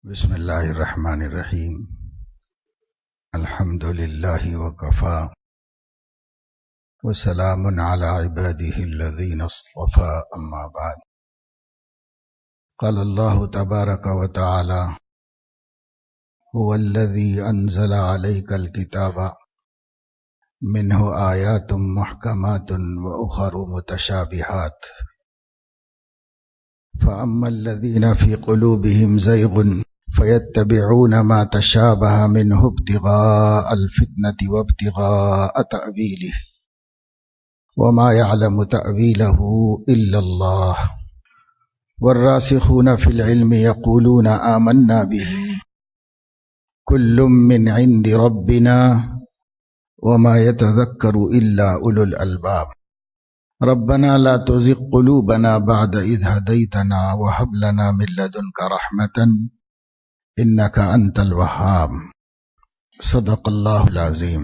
بسم اللہ الرحمن الرحیم الحمد للہ وکفی وسلام علی عباده الذین اصطفى اما بعد قال اللہ تبارک وتعالی هو الذی انزل علیک الکتاب منہ آیات محکمات واخر متشابہات فأما الذین فی قلوبهم زیغ فيتبعون ما تشابه منه ابتغاء الفتنة وابتغاء تأويله وما يعلم تأويله إلا الله والراسخون في العلم يقولون آمنا به كل من عند ربنا وما يتذكر إلا أولو الألباب ربنا لا تزغ قلوبنا بعد إذ هديتنا وهب لنا من لدنك رحمة انک انت الوہاب صدق اللہ العظیم۔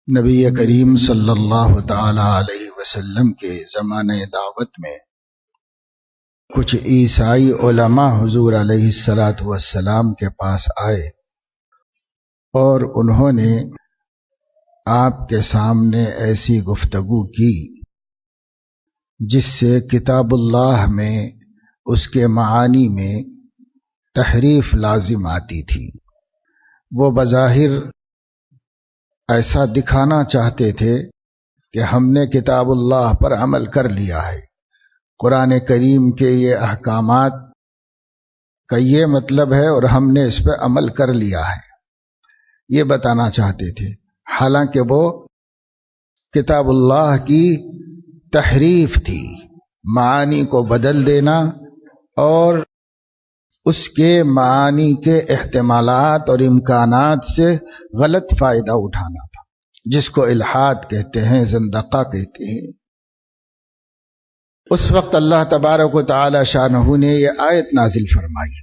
نبی کریم صلی اللہ تعالی علیہ وسلم کے زمانہ دعوت میں کچھ عیسائی علماء حضور علیہ السلام کے پاس آئے اور انہوں نے آپ کے سامنے ایسی گفتگو کی جس سے کتاب اللہ میں اس کے معانی میں تحریف لازم آتی تھی۔ وہ بظاہر ایسا دکھانا چاہتے تھے کہ ہم نے کتاب اللہ پر عمل کر لیا ہے، قرآن کریم کے یہ احکامات کا یہ مطلب ہے اور ہم نے اس پہ عمل کر لیا ہے، یہ بتانا چاہتے تھے۔ حالانکہ وہ کتاب اللہ کی تحریف تھی، معانی کو بدل دینا اور اس کے معانی کے احتمالات اور امکانات سے غلط فائدہ اٹھانا تھا، جس کو الحاد کہتے ہیں، زندقہ کہتے ہیں۔ اس وقت اللہ تبارک و تعالی شانہ نے یہ آیت نازل فرمائی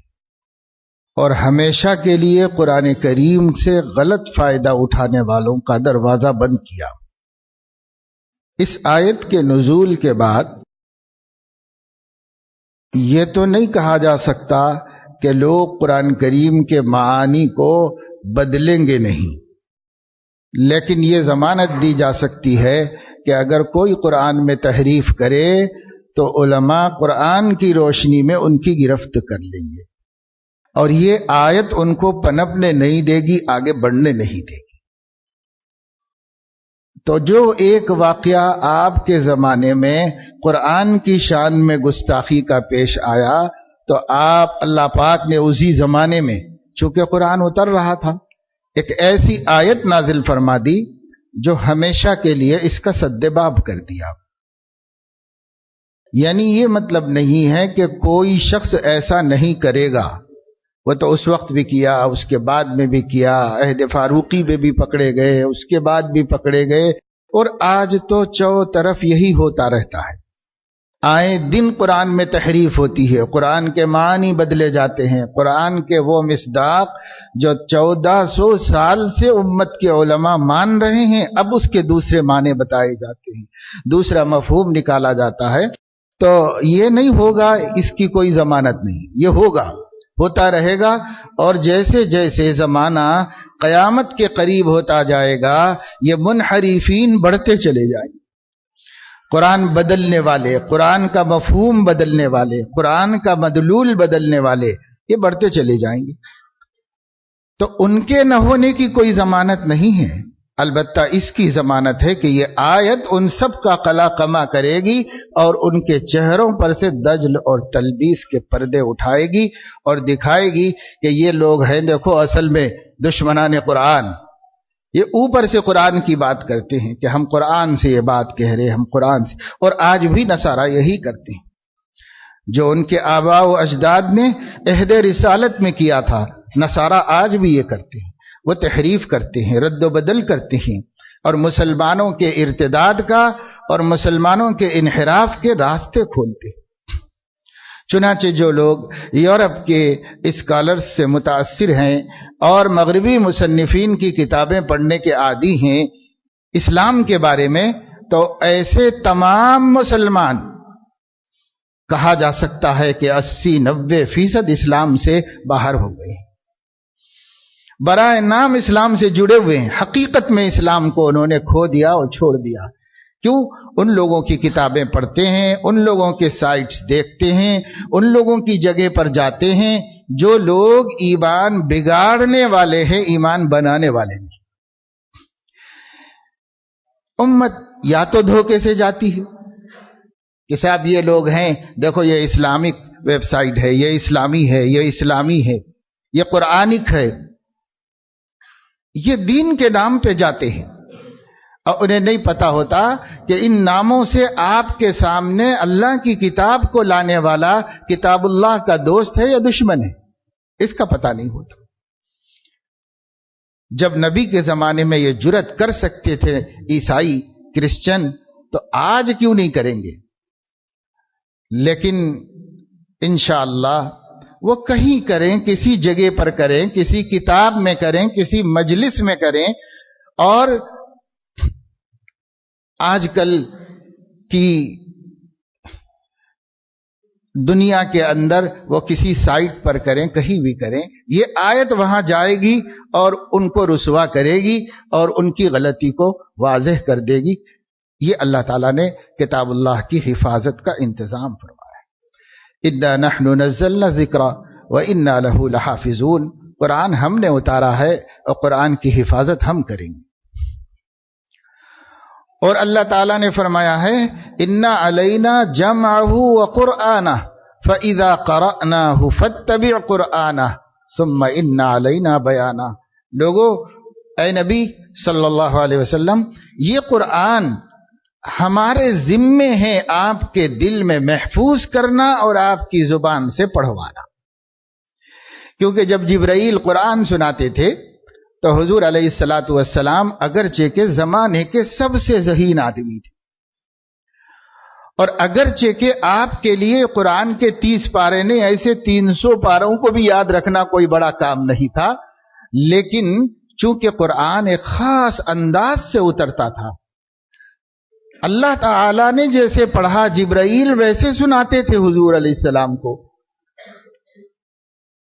اور ہمیشہ کے لیے قرآن کریم سے غلط فائدہ اٹھانے والوں کا دروازہ بند کیا۔ اس آیت کے نزول کے بعد یہ تو نہیں کہا جا سکتا کہ لوگ قرآن کریم کے معانی کو بدلیں گے نہیں، لیکن یہ ضمانت دی جا سکتی ہے کہ اگر کوئی قرآن میں تحریف کرے تو علماء قرآن کی روشنی میں ان کی گرفت کر لیں گے اور یہ آیت ان کو پنپنے نہیں دے گی، آگے بڑھنے نہیں دے گی۔ تو جو ایک واقعہ آپ کے زمانے میں قرآن کی شان میں گستاخی کا پیش آیا تو آپ اللہ پاک نے اسی زمانے میں، چونکہ قرآن اتر رہا تھا، ایک ایسی آیت نازل فرما دی جو ہمیشہ کے لیے اس کا سدباب کر دیا۔ یعنی یہ مطلب نہیں ہے کہ کوئی شخص ایسا نہیں کرے گا، وہ تو اس وقت بھی کیا، اس کے بعد میں بھی کیا، عہد فاروقی میں بھی پکڑے گئے، اس کے بعد بھی پکڑے گئے، اور آج تو چاروں طرف یہی ہوتا رہتا ہے۔ آئے دن قرآن میں تحریف ہوتی ہے، قرآن کے معنی بدلے جاتے ہیں، قرآن کے وہ مصداق جو 1400 سال سے امت کے علماء مان رہے ہیں، اب اس کے دوسرے معنی بتائے جاتے ہیں، دوسرا مفہوم نکالا جاتا ہے۔ تو یہ نہیں ہوگا، اس کی کوئی ضمانت نہیں، یہ ہوگا، ہوتا رہے گا، اور جیسے جیسے زمانہ قیامت کے قریب ہوتا جائے گا یہ منحرفین بڑھتے چلے جائیں گے۔ قرآن بدلنے والے، قرآن کا مفہوم بدلنے والے، قرآن کا مدلول بدلنے والے یہ بڑھتے چلے جائیں گے۔ تو ان کے نہ ہونے کی کوئی ضمانت نہیں ہے، البتہ اس کی ضمانت ہے کہ یہ آیت ان سب کا قلا قما کرے گی اور ان کے چہروں پر سے دجل اور تلبیس کے پردے اٹھائے گی اور دکھائے گی کہ یہ لوگ ہیں، دیکھو اصل میں دشمنان قرآن، یہ اوپر سے قرآن کی بات کرتے ہیں کہ ہم قرآن سے یہ بات کہہ رہے ہیں، ہم قرآن سے، اور آج بھی نصارہ یہی کرتے ہیں جو ان کے آباء و اجداد نے عہد رسالت میں کیا تھا، نصارہ آج بھی یہ کرتے ہیں، وہ تحریف کرتے ہیں، رد و بدل کرتے ہیں اور مسلمانوں کے ارتداد کا اور مسلمانوں کے انحراف کے راستے کھولتے ہیں۔ چنانچہ جو لوگ یورپ کے اسکالرز سے متاثر ہیں اور مغربی مصنفین کی کتابیں پڑھنے کے عادی ہیں اسلام کے بارے میں، تو ایسے تمام مسلمان کہا جا سکتا ہے کہ 80-90% اسلام سے باہر ہو گئے، برائے نام اسلام سے جڑے ہوئے ہیں، حقیقت میں اسلام کو انہوں نے کھو دیا اور چھوڑ دیا۔ کیوں؟ ان لوگوں کی کتابیں پڑھتے ہیں، ان لوگوں کے سائٹس دیکھتے ہیں، ان لوگوں کی جگہ پر جاتے ہیں جو لوگ ایمان بگاڑنے والے ہیں، ایمان بنانے والے نہیں۔ امت یا تو دھوکے سے جاتی ہے کہ صاحب یہ لوگ ہیں، دیکھو یہ اسلامک ویب سائٹ ہے، یہ اسلامی ہے، یہ اسلامی ہے، یہ قرآنک ہے، یہ دین کے نام پہ جاتے ہیں اور انہیں نہیں پتا ہوتا کہ ان ناموں سے آپ کے سامنے اللہ کی کتاب کو لانے والا کتاب اللہ کا دوست ہے یا دشمن ہے، اس کا پتہ نہیں ہوتا۔ جب نبی کے زمانے میں یہ جرات کر سکتے تھے عیسائی کرسچن، تو آج کیوں نہیں کریں گے؟ لیکن انشاءاللہ وہ کہیں کریں، کسی جگہ پر کریں، کسی کتاب میں کریں، کسی مجلس میں کریں، اور آج کل کی دنیا کے اندر وہ کسی سائٹ پر کریں، کہیں بھی کریں، یہ آیت وہاں جائے گی اور ان کو رسوا کرے گی اور ان کی غلطی کو واضح کر دے گی۔ یہ اللہ تعالیٰ نے کتاب اللہ کی حفاظت کا انتظام فرمایا ہے۔ اِنَّا نَحْنُ نَزَّلْنَا الذِّكْرَ وَإِنَّا لَهُ لَحَافِظُونَ، قرآن ہم نے اتارا ہے اور قرآن کی حفاظت ہم کریں گے۔ اور اللہ تعالیٰ نے فرمایا ہے اِنَّا عَلَيْنَا جَمْعَهُ وَقُرْآنَهُ فَإِذَا قَرَأْنَاهُ فَاتَّبِعْ قُرْآنَهُ ثُمَّ إِنَّ عَلَيْنَا بَيَانَهُ۔ لوگو، اے نبی صلی اللہ علیہ وسلم، یہ قرآن ہمارے ذمے ہے آپ کے دل میں محفوظ کرنا اور آپ کی زبان سے پڑھوانا۔ کیونکہ جب جبرائیل قرآن سناتے تھے تو حضور علیہ السلام اگرچہ کہ زمانے کے سب سے ذہین آدمی تھے، اور اگرچہ کہ آپ کے لیے قرآن کے 30 پارے نہیں، ایسے 300 پاروں کو بھی یاد رکھنا کوئی بڑا کام نہیں تھا، لیکن چونکہ قرآن ایک خاص انداز سے اترتا تھا، اللہ تعالی نے جیسے پڑھا جبرائیل ویسے سناتے تھے حضور علیہ السلام کو،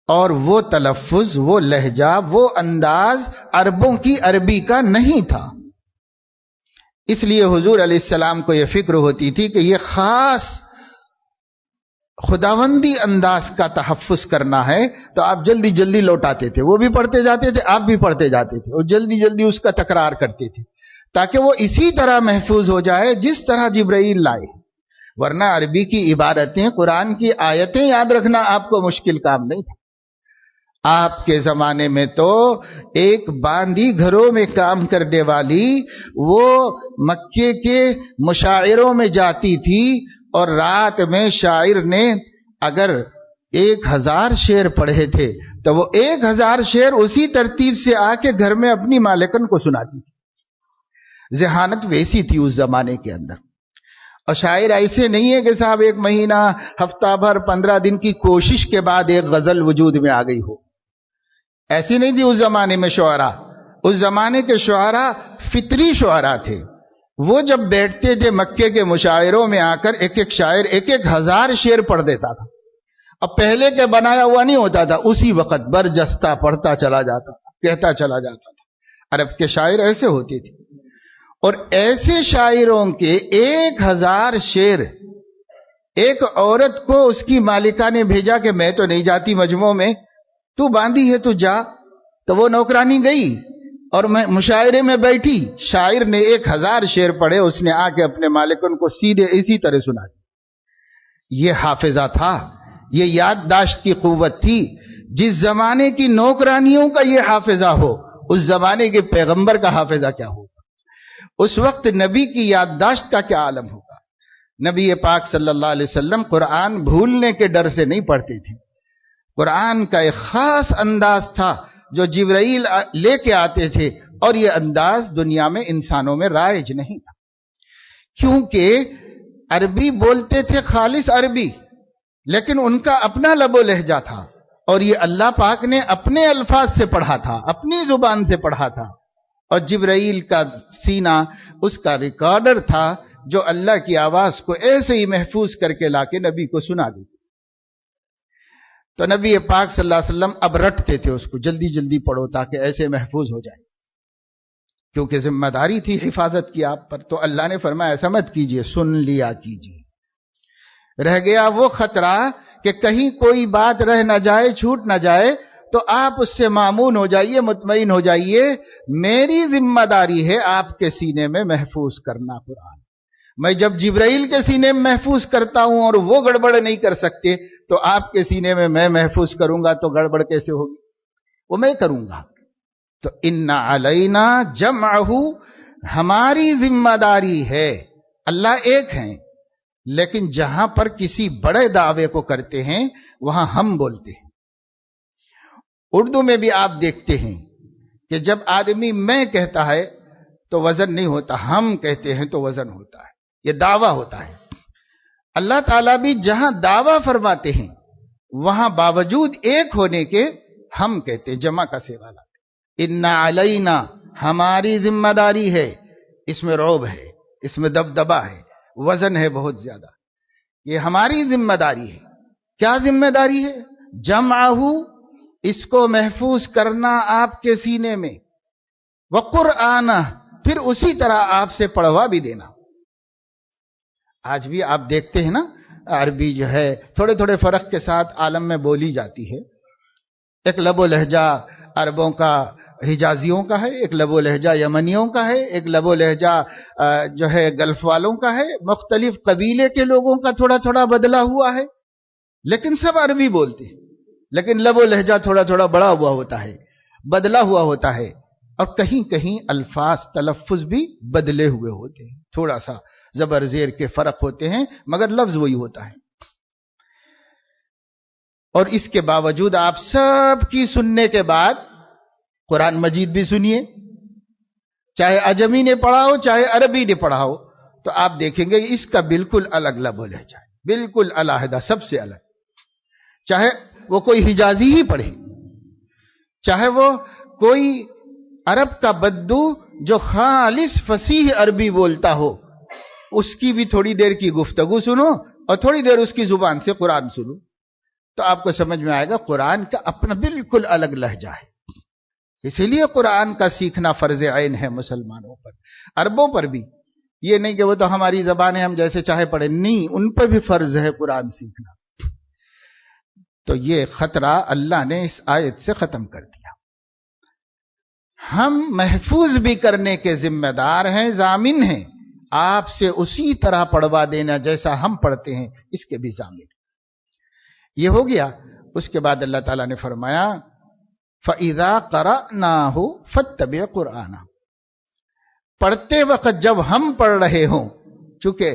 اور وہ تلفظ، وہ لہجہ، وہ انداز عربوں کی عربی کا نہیں تھا۔ اس لیے حضور علیہ السلام کو یہ فکر ہوتی تھی کہ یہ خاص خداوندی انداز کا تحفظ کرنا ہے، تو آپ جلدی جلدی لوٹاتے تھے، وہ بھی پڑھتے جاتے تھے، آپ بھی پڑھتے جاتے تھے، اور جلدی جلدی اس کا تکرار کرتے تھے تاکہ وہ اسی طرح محفوظ ہو جائے جس طرح جبرائیل لائے۔ ورنہ عربی کی عبارتیں، قرآن کی آیتیں یاد رکھنا آپ کو مشکل کام نہیں تھا۔ آپ کے زمانے میں تو ایک باندی گھروں میں کام کرنے والی وہ مکے کے مشاعروں میں جاتی تھی، اور رات میں شاعر نے اگر 1000 شعر پڑھے تھے تو وہ 1000 شعر اسی ترتیب سے آ کے گھر میں اپنی مالکن کو سناتی تھی۔ ذہانت ویسی تھی اس زمانے کے اندر۔ اور شاعر ایسے نہیں ہے کہ صاحب 1 مہینہ، ہفتہ بھر، 15 دن کی کوشش کے بعد ایک غزل وجود میں آ گئی ہو، ایسی نہیں تھی اس زمانے میں شعراء۔ اس زمانے کے شعراء فطری شعراء تھے۔ وہ جب بیٹھتے تھے مکے کے مشاعروں میں آ کر، ایک ایک شاعر 1000 شعر پڑھ دیتا تھا۔ اب پہلے کے بنایا ہوا نہیں ہوتا تھا، اسی وقت برجستہ پڑھتا چلا جاتا تھا، کہتا چلا جاتا تھا۔ عرب کے شاعر ایسے ہوتے تھے، اور ایسے شاعروں کے 1000 شعر ایک عورت کو اس کی مالکہ نے بھیجا کہ میں تو نہیں جاتی مجمع میں، تو باندھی ہے تو جا۔ تو وہ نوکرانی گئی اور میں مشاعرے میں بیٹھی، شاعر نے 1000 شعر پڑھے، اس نے آ کے اپنے مالکن کو سیدھے اسی طرح سنا دی۔ یہ حافظہ تھا، یہ یادداشت کی قوت تھی۔ جس زمانے کی نوکرانیوں کا یہ حافظہ ہو، اس زمانے کے پیغمبر کا حافظہ کیا ہوگا؟ اس وقت نبی کی یادداشت کا کیا عالم ہوگا؟ نبی پاک صلی اللہ علیہ وسلم قرآن بھولنے کے ڈر سے نہیں پڑھتے تھے۔ قرآن کا ایک خاص انداز تھا جو جبرائیل لے کے آتے تھے، اور یہ انداز دنیا میں انسانوں میں رائج نہیں تھا، کیونکہ عربی بولتے تھے، خالص عربی، لیکن ان کا اپنا لب و لہجہ تھا، اور یہ اللہ پاک نے اپنے الفاظ سے پڑھا تھا، اپنی زبان سے پڑھا تھا، اور جبرائیل کا سینہ اس کا ریکارڈر تھا جو اللہ کی آواز کو ایسے ہی محفوظ کر کے لا کے نبی کو سنا دیتے. تو نبی پاک صلی اللہ علیہ وسلم اب رٹتے تھے اس کو، جلدی جلدی پڑھو تاکہ ایسے محفوظ ہو جائے، کیونکہ ذمہ داری تھی حفاظت کی آپ پر. تو اللہ نے فرمایا ایسا مت کیجئے، سن لیا کیجئے. رہ گیا وہ خطرہ کہ کہیں کوئی بات رہ نہ جائے، چھوٹ نہ جائے، تو آپ اس سے مامون ہو جائیے، مطمئن ہو جائیے. میری ذمہ داری ہے آپ کے سینے میں محفوظ کرنا قرآن. میں جب جبرائیل کے سینے میں محفوظ کرتا ہوں اور وہ گڑبڑ نہیں کر سکتے، تو آپ کے سینے میں محفوظ کروں گا تو گڑبڑ کیسے ہوگی؟ وہ میں کروں گا. تو ان علینا جمعہ، ہماری ذمہ داری ہے. اللہ ایک ہیں، لیکن جہاں پر کسی بڑے دعوے کو کرتے ہیں وہاں ہم بولتے ہیں. اردو میں بھی آپ دیکھتے ہیں کہ جب آدمی میں کہتا ہے تو وزن نہیں ہوتا، ہم کہتے ہیں تو وزن ہوتا ہے. یہ دعویٰ ہوتا ہے. اللہ تعالیٰ بھی جہاں دعویٰ فرماتے ہیں وہاں باوجود ایک ہونے کے ہم کہتے ہیں، جمع کا صیغہ لاتے. ان علینا، ہماری ذمہ داری ہے. اس میں رعب ہے، اس میں دبدبا ہے، وزن ہے بہت زیادہ. یہ ہماری ذمہ داری ہے. کیا ذمہ داری ہے؟ جمعہ، اس کو محفوظ کرنا آپ کے سینے میں، وقرآنہ، پھر اسی طرح آپ سے پڑھوا بھی دینا. آج بھی آپ دیکھتے ہیں نا، عربی جو ہے تھوڑے تھوڑے فرق کے ساتھ عالم میں بولی جاتی ہے. ایک لب و لہجہ عربوں کا، حجازیوں کا ہے، ایک لب و لہجہ یمنیوں کا ہے، ایک لب و لہجہ جو ہے گلف والوں کا ہے. مختلف قبیلے کے لوگوں کا تھوڑا تھوڑا بدلا ہوا ہے، لیکن سب عربی بولتے ہیں. لیکن لب و لہجہ تھوڑا تھوڑا بڑا ہوا ہوتا ہے، بدلا ہوا ہوتا ہے، اور کہیں کہیں الفاظ تلفظ بھی بدلے ہوئے ہوتے ہیں. تھوڑا سا زبر زیر کے فرق ہوتے ہیں، مگر لفظ وہی ہوتا ہے. اور اس کے باوجود آپ سب کی سننے کے بعد قرآن مجید بھی سنیے، چاہے عجمی نے پڑھا ہو چاہے عربی نے پڑھا ہو، تو آپ دیکھیں گے اس کا بالکل الگ لب و لہجہ ہے، بالکل علیحدہ، سب سے الگ. چاہے وہ کوئی حجازی ہی پڑھے، چاہے وہ کوئی عرب کا بدو جو خالص فصیح عربی بولتا ہو، اس کی بھی تھوڑی دیر کی گفتگو سنو اور تھوڑی دیر اس کی زبان سے قرآن سنو، تو آپ کو سمجھ میں آئے گا قرآن کا اپنا بالکل الگ لہجہ ہے. اسی لیے قرآن کا سیکھنا فرض عین ہے مسلمانوں پر. عربوں پر بھی یہ نہیں کہ وہ تو ہماری زبان ہے ہم جیسے چاہے پڑھیں، نہیں، ان پر بھی فرض ہے قرآن سیکھنا. تو یہ خطرہ اللہ نے اس آیت سے ختم کر دیا. ہم محفوظ بھی کرنے کے ذمہ دار ہیں، ضامن ہیں. آپ سے اسی طرح پڑھوا دینا جیسا ہم پڑھتے ہیں، اس کے بھی ضامن. یہ ہو گیا. اس کے بعد اللہ تعالیٰ نے فرمایا فَإِذَا قَرَأْنَاهُ فَاتَّبِعْ قُرْآنَهُ، پڑھتے وقت جب ہم پڑھ رہے ہوں، چونکہ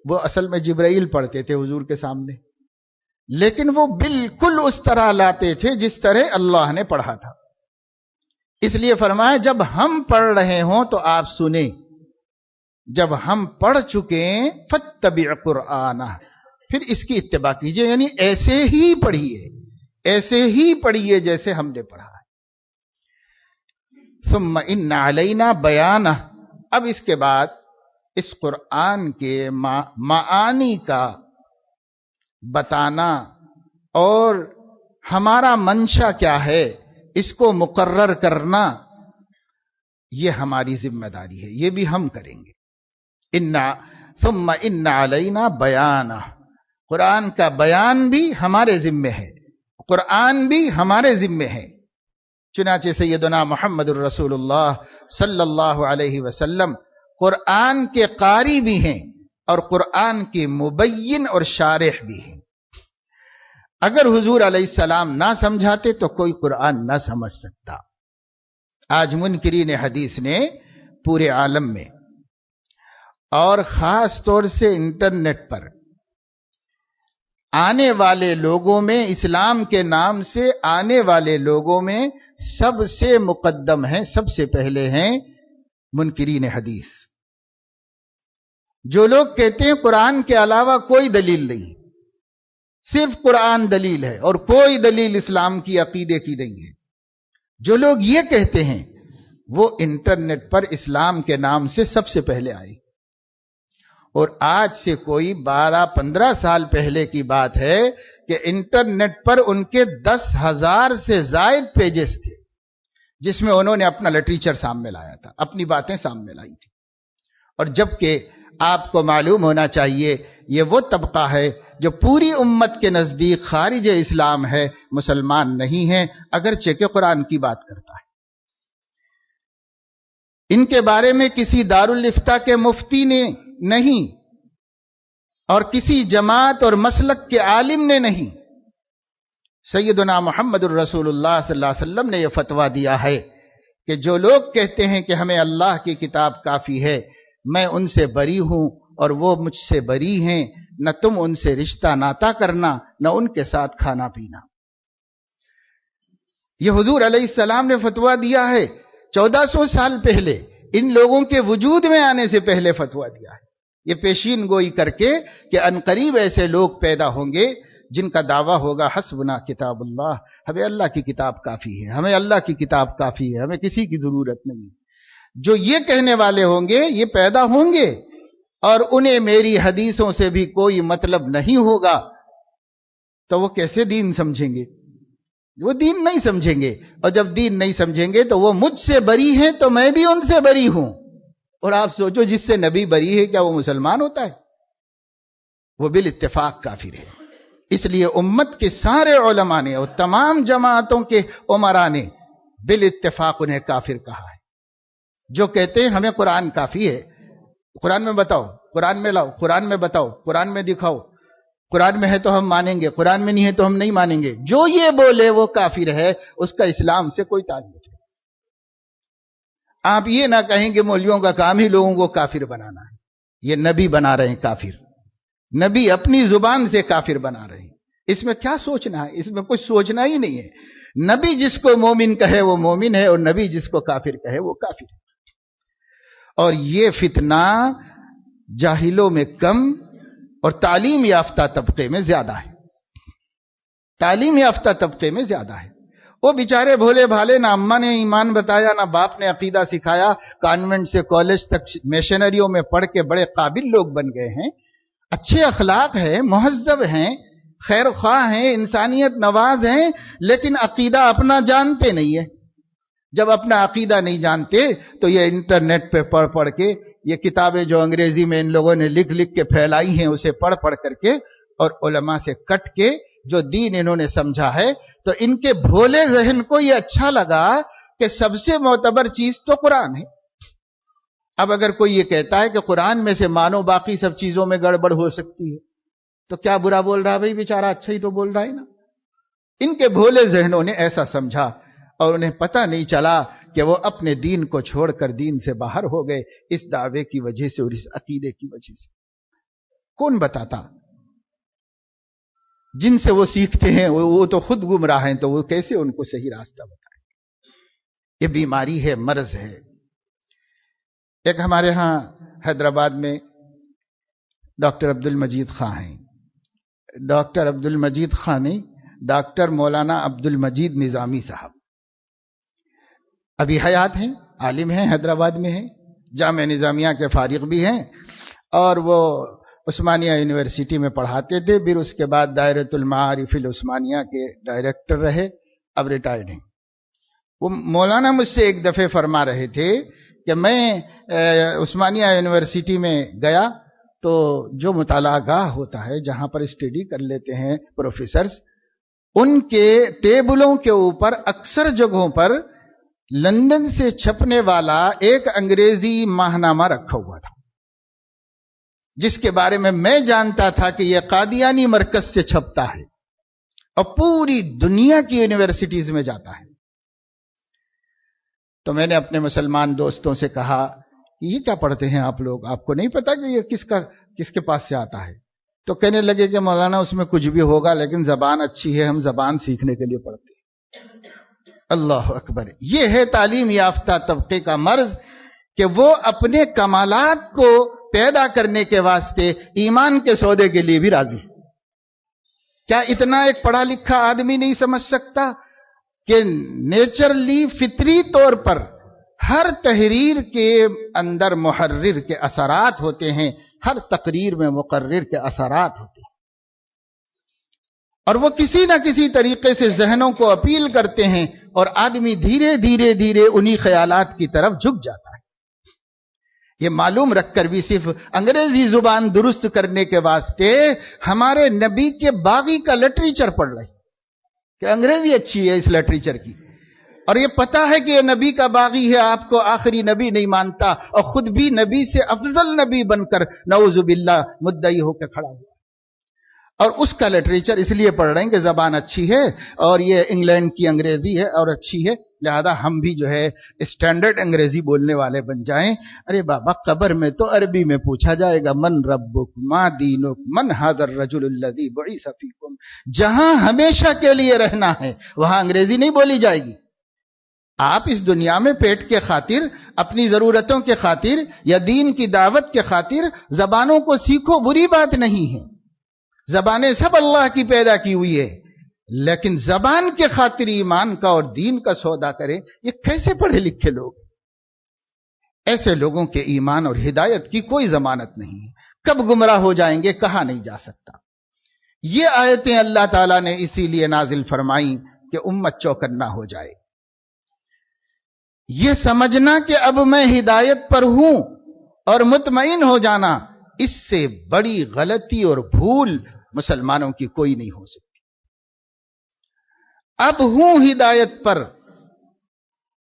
وہ اصل میں جبرائیل پڑھتے تھے حضور کے سامنے، لیکن وہ بالکل اس طرح لاتے تھے جس طرح اللہ نے پڑھا تھا. اس لیے فرمایا جب ہم پڑھ رہے ہوں تو آپ سنیں، جب ہم پڑھ چکے فَاتَّبِعْ قُرْآنَهُ، پھر اس کی اتباع کیجئے، یعنی ایسے ہی پڑھیے، ایسے ہی پڑھیے جیسے ہم نے پڑھا ہے. ثم ان علینا بیانہ، اب اس کے بعد اس قرآن کے معانی کا بتانا اور ہمارا منشا کیا ہے اس کو مقرر کرنا، یہ ہماری ذمہ داری ہے، یہ بھی ہم کریں گے. ثم ان علینا بیانہ، قرآن کا بیان بھی ہمارے ذمے ہے، قرآن بھی ہمارے ذمے ہے. چنانچہ سیدنا محمد الرسول اللہ صلی اللہ علیہ وسلم قرآن کے قاری بھی ہیں اور قرآن کے مبین اور شارح بھی ہیں. اگر حضور علیہ السلام نہ سمجھاتے تو کوئی قرآن نہ سمجھ سکتا. آج منکرین حدیث نے پورے عالم میں اور خاص طور سے انٹرنیٹ پر آنے والے لوگوں میں، اسلام کے نام سے آنے والے لوگوں میں سب سے مقدم ہیں، سب سے پہلے ہیں منکرین حدیث. جو لوگ کہتے ہیں قرآن کے علاوہ کوئی دلیل نہیں، صرف قرآن دلیل ہے اور کوئی دلیل اسلام کی عقیدے کی نہیں ہے، جو لوگ یہ کہتے ہیں وہ انٹرنیٹ پر اسلام کے نام سے سب سے پہلے آئے. اور آج سے کوئی 12-15 سال پہلے کی بات ہے کہ انٹرنیٹ پر ان کے 10,000 سے زائد پیجز تھے جس میں انہوں نے اپنا لٹریچر سامنے لایا تھا، اپنی باتیں سامنے لائی تھی. اور جبکہ آپ کو معلوم ہونا چاہیے یہ وہ طبقہ ہے جو پوری امت کے نزدیک خارج اسلام ہے، مسلمان نہیں ہے، اگرچہ کہ قرآن کی بات کرتا ہے. ان کے بارے میں کسی دارالفتہ کے مفتی نے نہیں اور کسی جماعت اور مسلک کے عالم نے نہیں، سیدنا محمد الرسول اللہ صلی اللہ علیہ وسلم نے یہ فتویٰ دیا ہے کہ جو لوگ کہتے ہیں کہ ہمیں اللہ کی کتاب کافی ہے، میں ان سے بری ہوں اور وہ مجھ سے بری ہیں، نہ تم ان سے رشتہ ناتا کرنا، نہ ان کے ساتھ کھانا پینا. یہ حضور علیہ السلام نے فتویٰ دیا ہے 1400 سال پہلے، ان لوگوں کے وجود میں آنے سے پہلے فتویٰ دیا ہے، یہ پیشین گوئی کر کے کہ عنقریب ایسے لوگ پیدا ہوں گے جن کا دعویٰ ہوگا حسبنا کتاب اللہ، ہمیں اللہ کی کتاب کافی ہے، ہمیں اللہ کی کتاب کافی ہے، ہمیں کسی کی ضرورت نہیں. جو یہ کہنے والے ہوں گے یہ پیدا ہوں گے اور انہیں میری حدیثوں سے بھی کوئی مطلب نہیں ہوگا، تو وہ کیسے دین سمجھیں گے؟ وہ دین نہیں سمجھیں گے، اور جب دین نہیں سمجھیں گے تو وہ مجھ سے بری ہیں تو میں بھی ان سے بری ہوں. اور آپ سوچو جس سے نبی بری ہے کیا وہ مسلمان ہوتا ہے؟ وہ بالاتفاق کافر ہے. اس لیے امت کے سارے علماء نے اور تمام جماعتوں کے عمراء نے بالاتفاق انہیں کافر کہا ہے. جو کہتے ہیں ہمیں قرآن کافی ہے، قرآن میں بتاؤ، قرآن میں لاؤ، قرآن میں بتاؤ، قرآن میں دکھاؤ، قرآن میں ہے تو ہم مانیں گے، قرآن میں نہیں ہے تو ہم نہیں مانیں گے، جو یہ بولے وہ کافر ہے، اس کا اسلام سے کوئی تعلق نہیں. آپ یہ نہ کہیں کہ مولویوں کا کام ہی لوگوں کو کافر بنانا ہے. یہ نبی بنا رہے ہیں کافر، نبی اپنی زبان سے کافر بنا رہے ہیں. اس میں کیا سوچنا ہے؟ اس میں کچھ سوچنا ہی نہیں ہے. نبی جس کو مومن کہے وہ مومن ہے، اور نبی جس کو کافر کہے وہ کافر ہے. اور یہ فتنہ جاہلوں میں کم اور تعلیم یافتہ طبقے میں زیادہ ہے. تعلیم یافتہ طبقے میں زیادہ ہے. وہ بیچارے بھولے بھالے، نہ اماں نے ایمان بتایا نہ باپ نے عقیدہ سکھایا، کانوینٹ سے کالج تک میشنریوں میں پڑھ کے بڑے قابل لوگ بن گئے ہیں، اچھے اخلاق ہیں، مہذب ہیں، خیر خواہ ہیں، انسانیت نواز ہیں، لیکن عقیدہ اپنا جانتے نہیں ہے. جب اپنا عقیدہ نہیں جانتے تو یہ انٹرنیٹ پہ پڑھ پڑھ کے، یہ کتابیں جو انگریزی میں ان لوگوں نے لکھ لکھ کے پھیلائی ہیں اسے پڑھ پڑھ کر کے اور علماء سے کٹ کے جو دین انہوں نے سمجھا ہے، تو ان کے بھولے ذہن کو یہ اچھا لگا کہ سب سے معتبر چیز تو قرآن ہے. اب اگر کوئی یہ کہتا ہے کہ قرآن میں سے مانو باقی سب چیزوں میں گڑبڑ ہو سکتی ہے تو کیا برا بول رہا ہے؟ بھائی بیچارہ اچھا ہی تو بول رہا ہے نا. ان کے بھولے ذہنوں نے ایسا سمجھا اور انہیں پتہ نہیں چلا کہ وہ اپنے دین کو چھوڑ کر دین سے باہر ہو گئے اس دعوے کی وجہ سے اور اس عقیدے کی وجہ سے. کون بتاتا؟ جن سے وہ سیکھتے ہیں وہ تو خود گمراہ ہیں، تو وہ کیسے ان کو صحیح راستہ بتائیں؟ یہ بیماری ہے، مرض ہے. ایک ہمارے ہاں حیدرآباد میں ڈاکٹر عبد المجید خان ہیں. ڈاکٹر عبد المجید خان نہیں، ڈاکٹر مولانا عبد المجید نظامی صاحب ابھی حیات ہیں، عالم ہیں، حیدرآباد میں ہیں، جامعہ نظامیہ کے فارغ بھی ہیں، اور وہ عثمانیہ یونیورسٹی میں پڑھاتے تھے. پھر اس کے بعد دائرۃ المعارف العثمانیہ کے ڈائریکٹر رہے، اب ریٹائرڈ ہیں. وہ مولانا مجھ سے ایک دفعہ فرما رہے تھے کہ میں عثمانیہ یونیورسٹی میں گیا تو جو مطالعہ گاہ ہوتا ہے جہاں پر اسٹڈی کر لیتے ہیں پروفیسرز، ان کے ٹیبلوں کے اوپر اکثر جگہوں پر لندن سے چھپنے والا ایک انگریزی ماہنامہ رکھا ہوا تھا جس کے بارے میں جانتا تھا کہ یہ قادیانی مرکز سے چھپتا ہے اور پوری دنیا کی یونیورسٹیز میں جاتا ہے. تو میں نے اپنے مسلمان دوستوں سے کہا یہ کیا پڑھتے ہیں آپ لوگ؟ آپ کو نہیں پتا کہ یہ کس کے پاس سے آتا ہے؟ تو کہنے لگے کہ مولانا اس میں کچھ بھی ہوگا لیکن زبان اچھی ہے، ہم زبان سیکھنے کے لیے پڑھتے ہیں. اللہ اکبر. یہ ہے تعلیم یافتہ طبقے کا مرض کہ وہ اپنے کمالات کو پیدا کرنے کے واسطے ایمان کے سودے کے لیے بھی راضی. کیا اتنا ایک پڑھا لکھا آدمی نہیں سمجھ سکتا کہ نیچرلی فطری طور پر ہر تحریر کے اندر محرر کے اثرات ہوتے ہیں ہر تقریر میں مقرر کے اثرات ہوتے ہیں اور وہ کسی نہ کسی طریقے سے ذہنوں کو اپیل کرتے ہیں اور آدمی دھیرے دھیرے دھیرے انہی خیالات کی طرف جھک جاتا ہے. یہ معلوم رکھ کر بھی صرف انگریزی زبان درست کرنے کے واسطے ہمارے نبی کے باغی کا لٹریچر پڑھ رہے کہ انگریزی اچھی ہے اس لٹریچر کی، اور یہ پتا ہے کہ یہ نبی کا باغی ہے، آپ کو آخری نبی نہیں مانتا اور خود بھی نبی سے افضل نبی بن کر نعوذ باللہ مدعی ہو کے کھڑا ہوا، اور اس کا لٹریچر اس لیے پڑھ رہے ہیں کہ زبان اچھی ہے اور یہ انگلینڈ کی انگریزی ہے اور اچھی ہے، لہذا ہم بھی جو ہے اسٹینڈرڈ انگریزی بولنے والے بن جائیں. ارے بابا، قبر میں تو عربی میں پوچھا جائے گا من ربک ما دینک من ھذا الرجل الذی بعث فیکم. جہاں ہمیشہ کے لیے رہنا ہے وہاں انگریزی نہیں بولی جائے گی. آپ اس دنیا میں پیٹ کے خاطر، اپنی ضرورتوں کے خاطر یا دین کی دعوت کے خاطر زبانوں کو سیکھو، بری بات نہیں ہے. زبانیں سب اللہ کی پیدا کی ہوئی ہے، لیکن زبان کے خاطر ایمان کا اور دین کا سودا کریں، یہ کیسے پڑھے لکھے لوگ؟ ایسے لوگوں کے ایمان اور ہدایت کی کوئی ضمانت نہیں ہے. کب گمراہ ہو جائیں گے کہا نہیں جا سکتا. یہ آیتیں اللہ تعالیٰ نے اسی لیے نازل فرمائیں کہ امت چوکنا ہو جائے. یہ سمجھنا کہ اب میں ہدایت پر ہوں اور مطمئن ہو جانا، اس سے بڑی غلطی اور بھول مسلمانوں کی کوئی نہیں ہو سکتی. اب ہوں ہدایت پر،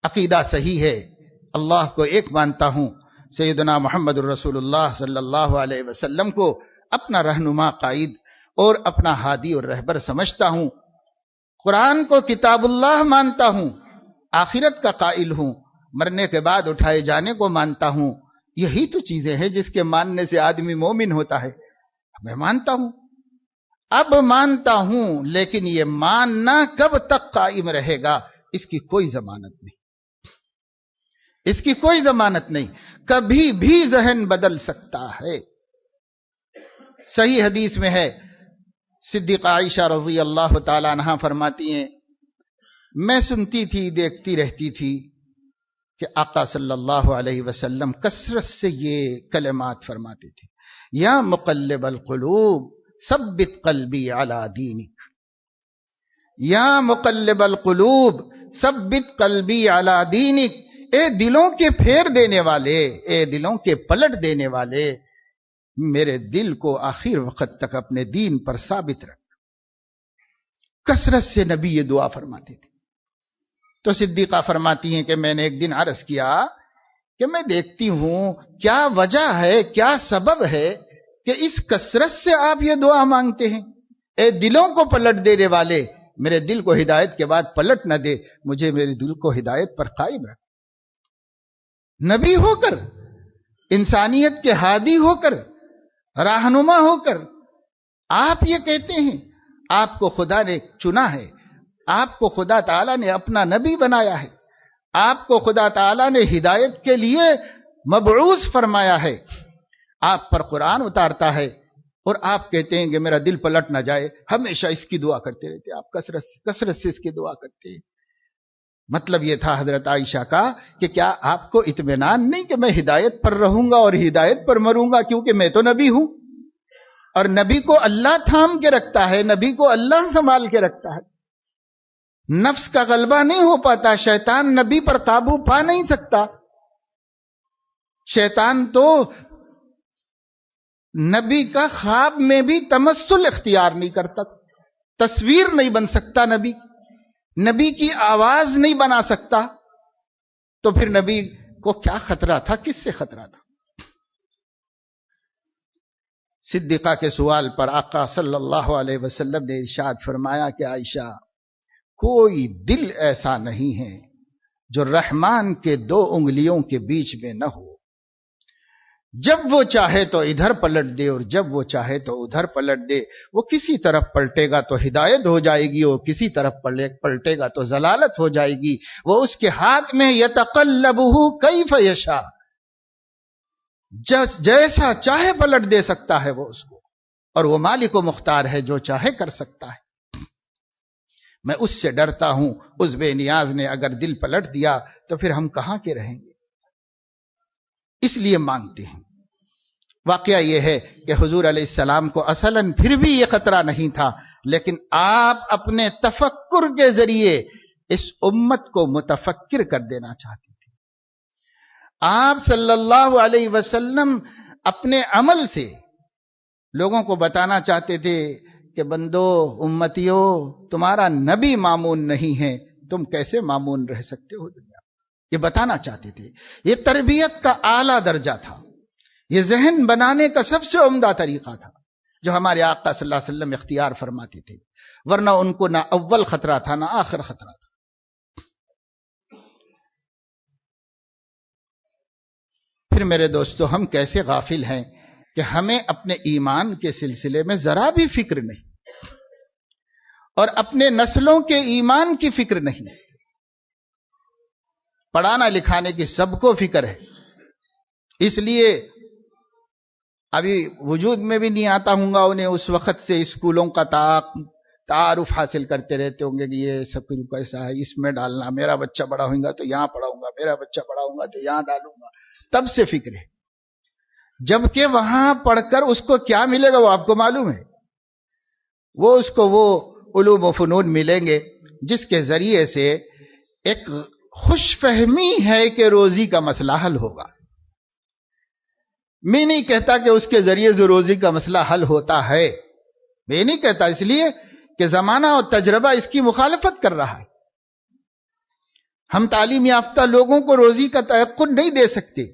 عقیدہ صحیح ہے، اللہ کو ایک مانتا ہوں، سیدنا محمد الرسول اللہ صلی اللہ علیہ وسلم کو اپنا رہنما قائد اور اپنا ہادی اور رہبر سمجھتا ہوں، قرآن کو کتاب اللہ مانتا ہوں، آخرت کا قائل ہوں، مرنے کے بعد اٹھائے جانے کو مانتا ہوں. یہی تو چیزیں ہیں جس کے ماننے سے آدمی مومن ہوتا ہے. میں مانتا ہوں، اب مانتا ہوں، لیکن یہ ماننا کب تک قائم رہے گا اس کی کوئی ضمانت نہیں، اس کی کوئی ضمانت نہیں. کبھی بھی ذہن بدل سکتا ہے. صحیح حدیث میں ہے، صدیقہ عائشہ رضی اللہ تعالی عنہا فرماتی ہیں، میں سنتی تھی، دیکھتی رہتی تھی کہ آقا صلی اللہ علیہ وسلم کثرت سے یہ کلمات فرماتے تھے، یا مقلب القلوب ثبت قلبی علی دینک، یا مقلب القلوب ثبت قلبی علی دینک. اے دلوں کے پھیر دینے والے، اے دلوں کے پلٹ دینے والے، میرے دل کو آخر وقت تک اپنے دین پر ثابت رکھ. کثرت سے نبی یہ دعا فرماتے تھے. تو صدیقہ فرماتی ہیں کہ میں نے ایک دن عرض کیا کہ میں دیکھتی ہوں کیا وجہ ہے، کیا سبب ہے کہ اس کثرت سے آپ یہ دعا مانگتے ہیں. اے دلوں کو پلٹ دینے والے، میرے دل کو ہدایت کے بعد پلٹ نہ دے، مجھے میرے دل کو ہدایت پر قائم رکھ. نبی ہو کر، انسانیت کے ہادی ہو کر، رہنما ہو کر آپ یہ کہتے ہیں. آپ کو خدا نے چنا ہے، آپ کو خدا تعالیٰ نے اپنا نبی بنایا ہے، آپ کو خدا تعالیٰ نے ہدایت کے لیے مبعوث فرمایا ہے، آپ پر قرآن اتارتا ہے، اور آپ کہتے ہیں کہ میرا دل پلٹ نہ جائے. ہمیشہ اس کی دعا کرتے رہتے، آپ کثرت سے اس کی دعا کرتے ہیں. مطلب یہ تھا حضرت عائشہ کا کہ کیا آپ کو اطمینان نہیں کہ میں ہدایت پر رہوں گا اور ہدایت پر مروں گا، کیونکہ میں تو نبی ہوں، اور نبی کو اللہ تھام کے رکھتا ہے، نبی کو اللہ سنبھال کے رکھتا ہے. نفس کا غلبہ نہیں ہو پاتا، شیطان نبی پر قابو پا نہیں سکتا. شیطان تو نبی کا خواب میں بھی تمثل اختیار نہیں کرتا، تصویر نہیں بن سکتا، نبی کی آواز نہیں بنا سکتا. تو پھر نبی کو کیا خطرہ تھا، کس سے خطرہ تھا؟ صدیقہ کے سوال پر آقا صلی اللہ علیہ وسلم نے ارشاد فرمایا کہ عائشہ، کوئی دل ایسا نہیں ہے جو رحمان کے 2 انگلیوں کے بیچ میں نہ ہو. جب وہ چاہے تو ادھر پلٹ دے اور جب وہ چاہے تو ادھر پلٹ دے. وہ کسی طرف پلٹے گا تو ہدایت ہو جائے گی، اور کسی طرف پلٹے گا تو ضلالت ہو جائے گی. وہ اس کے ہاتھ میں یتقلبہ کیف یشاء، جیسا چاہے پلٹ دے سکتا ہے وہ اس کو، اور وہ مالک و مختار ہے، جو چاہے کر سکتا ہے. میں اس سے ڈرتا ہوں، اس بے نیاز نے اگر دل پلٹ دیا تو پھر ہم کہاں کے رہیں گے. اس لیے مانگتے ہیں. واقعہ یہ ہے کہ حضور علیہ السلام کو اصلاً پھر بھی یہ خطرہ نہیں تھا، لیکن آپ اپنے تفکر کے ذریعے اس امت کو متفکر کر دینا چاہتے تھے۔ آپ صلی اللہ علیہ وسلم اپنے عمل سے لوگوں کو بتانا چاہتے تھے کہ بندو، امتیوں، تمہارا نبی مامون نہیں ہے، تم کیسے مامون رہ سکتے ہو دنیا میں؟ یہ بتانا چاہتے تھے۔ یہ تربیت کا اعلیٰ درجہ تھا، یہ ذہن بنانے کا سب سے عمدہ طریقہ تھا جو ہمارے آقا صلی اللہ علیہ وسلم اختیار فرماتے تھے، ورنہ ان کو نہ اول خطرہ تھا نہ آخر خطرہ تھا۔ پھر میرے دوستو، ہم کیسے غافل ہیں کہ ہمیں اپنے ایمان کے سلسلے میں ذرا بھی فکر نہیں، اور اپنے نسلوں کے ایمان کی فکر نہیں۔ پڑھانا لکھانے کی سب کو فکر ہے، اس لیے ابھی وجود میں بھی نہیں آتا ہوں گا انہیں، اس وقت سے اسکولوں کا تعارف حاصل کرتے رہتے ہوں گے کہ یہ سکول کیسا ہے، اس میں ڈالنا، میرا بچہ بڑا ہوگا تو یہاں پڑھاؤں گا، میرا بچہ بڑا ہوگا تو یہاں ڈالوں گا، تب سے فکر ہے۔ جبکہ وہاں پڑھ کر اس کو کیا ملے گا وہ آپ کو معلوم ہے، وہ اس کو وہ علوم و فنون ملیں گے جس کے ذریعے سے ایک خوش فہمی ہے کہ روزی کا مسئلہ حل ہوگا۔ میں نہیں کہتا کہ اس کے ذریعے سے روزی کا مسئلہ حل ہوتا ہے، میں نہیں کہتا، اس لیے کہ زمانہ اور تجربہ اس کی مخالفت کر رہا ہے۔ ہم تعلیم یافتہ لوگوں کو روزی کا تیقن نہیں دے سکتے۔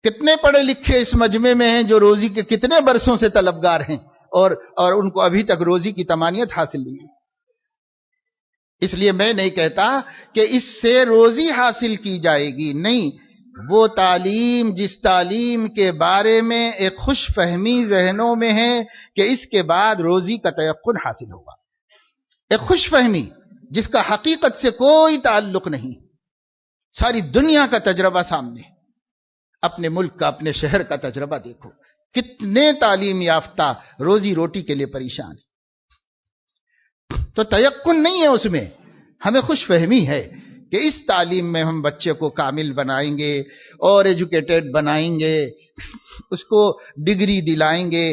کتنے پڑھے لکھے اس مجمع میں ہیں جو روزی کے کتنے برسوں سے طلبگار ہیں اور ان کو ابھی تک روزی کی تمانیت حاصل نہیں۔ اس لیے میں نہیں کہتا کہ اس سے روزی حاصل کی جائے گی، نہیں، وہ تعلیم جس تعلیم کے بارے میں ایک خوش فہمی ذہنوں میں ہے کہ اس کے بعد روزی کا تیقن حاصل ہوگا، ایک خوش فہمی جس کا حقیقت سے کوئی تعلق نہیں، ساری دنیا کا تجربہ سامنے، اپنے ملک کا، اپنے شہر کا تجربہ دیکھو، کتنے تعلیم یافتہ روزی روٹی کے لیے پریشان ہیں۔ تو تیقن نہیں ہے اس میں، ہمیں خوش فہمی ہے کہ اس تعلیم میں ہم بچے کو کامل بنائیں گے اور ایجوکیٹڈ بنائیں گے، اس کو ڈگری دلائیں گے،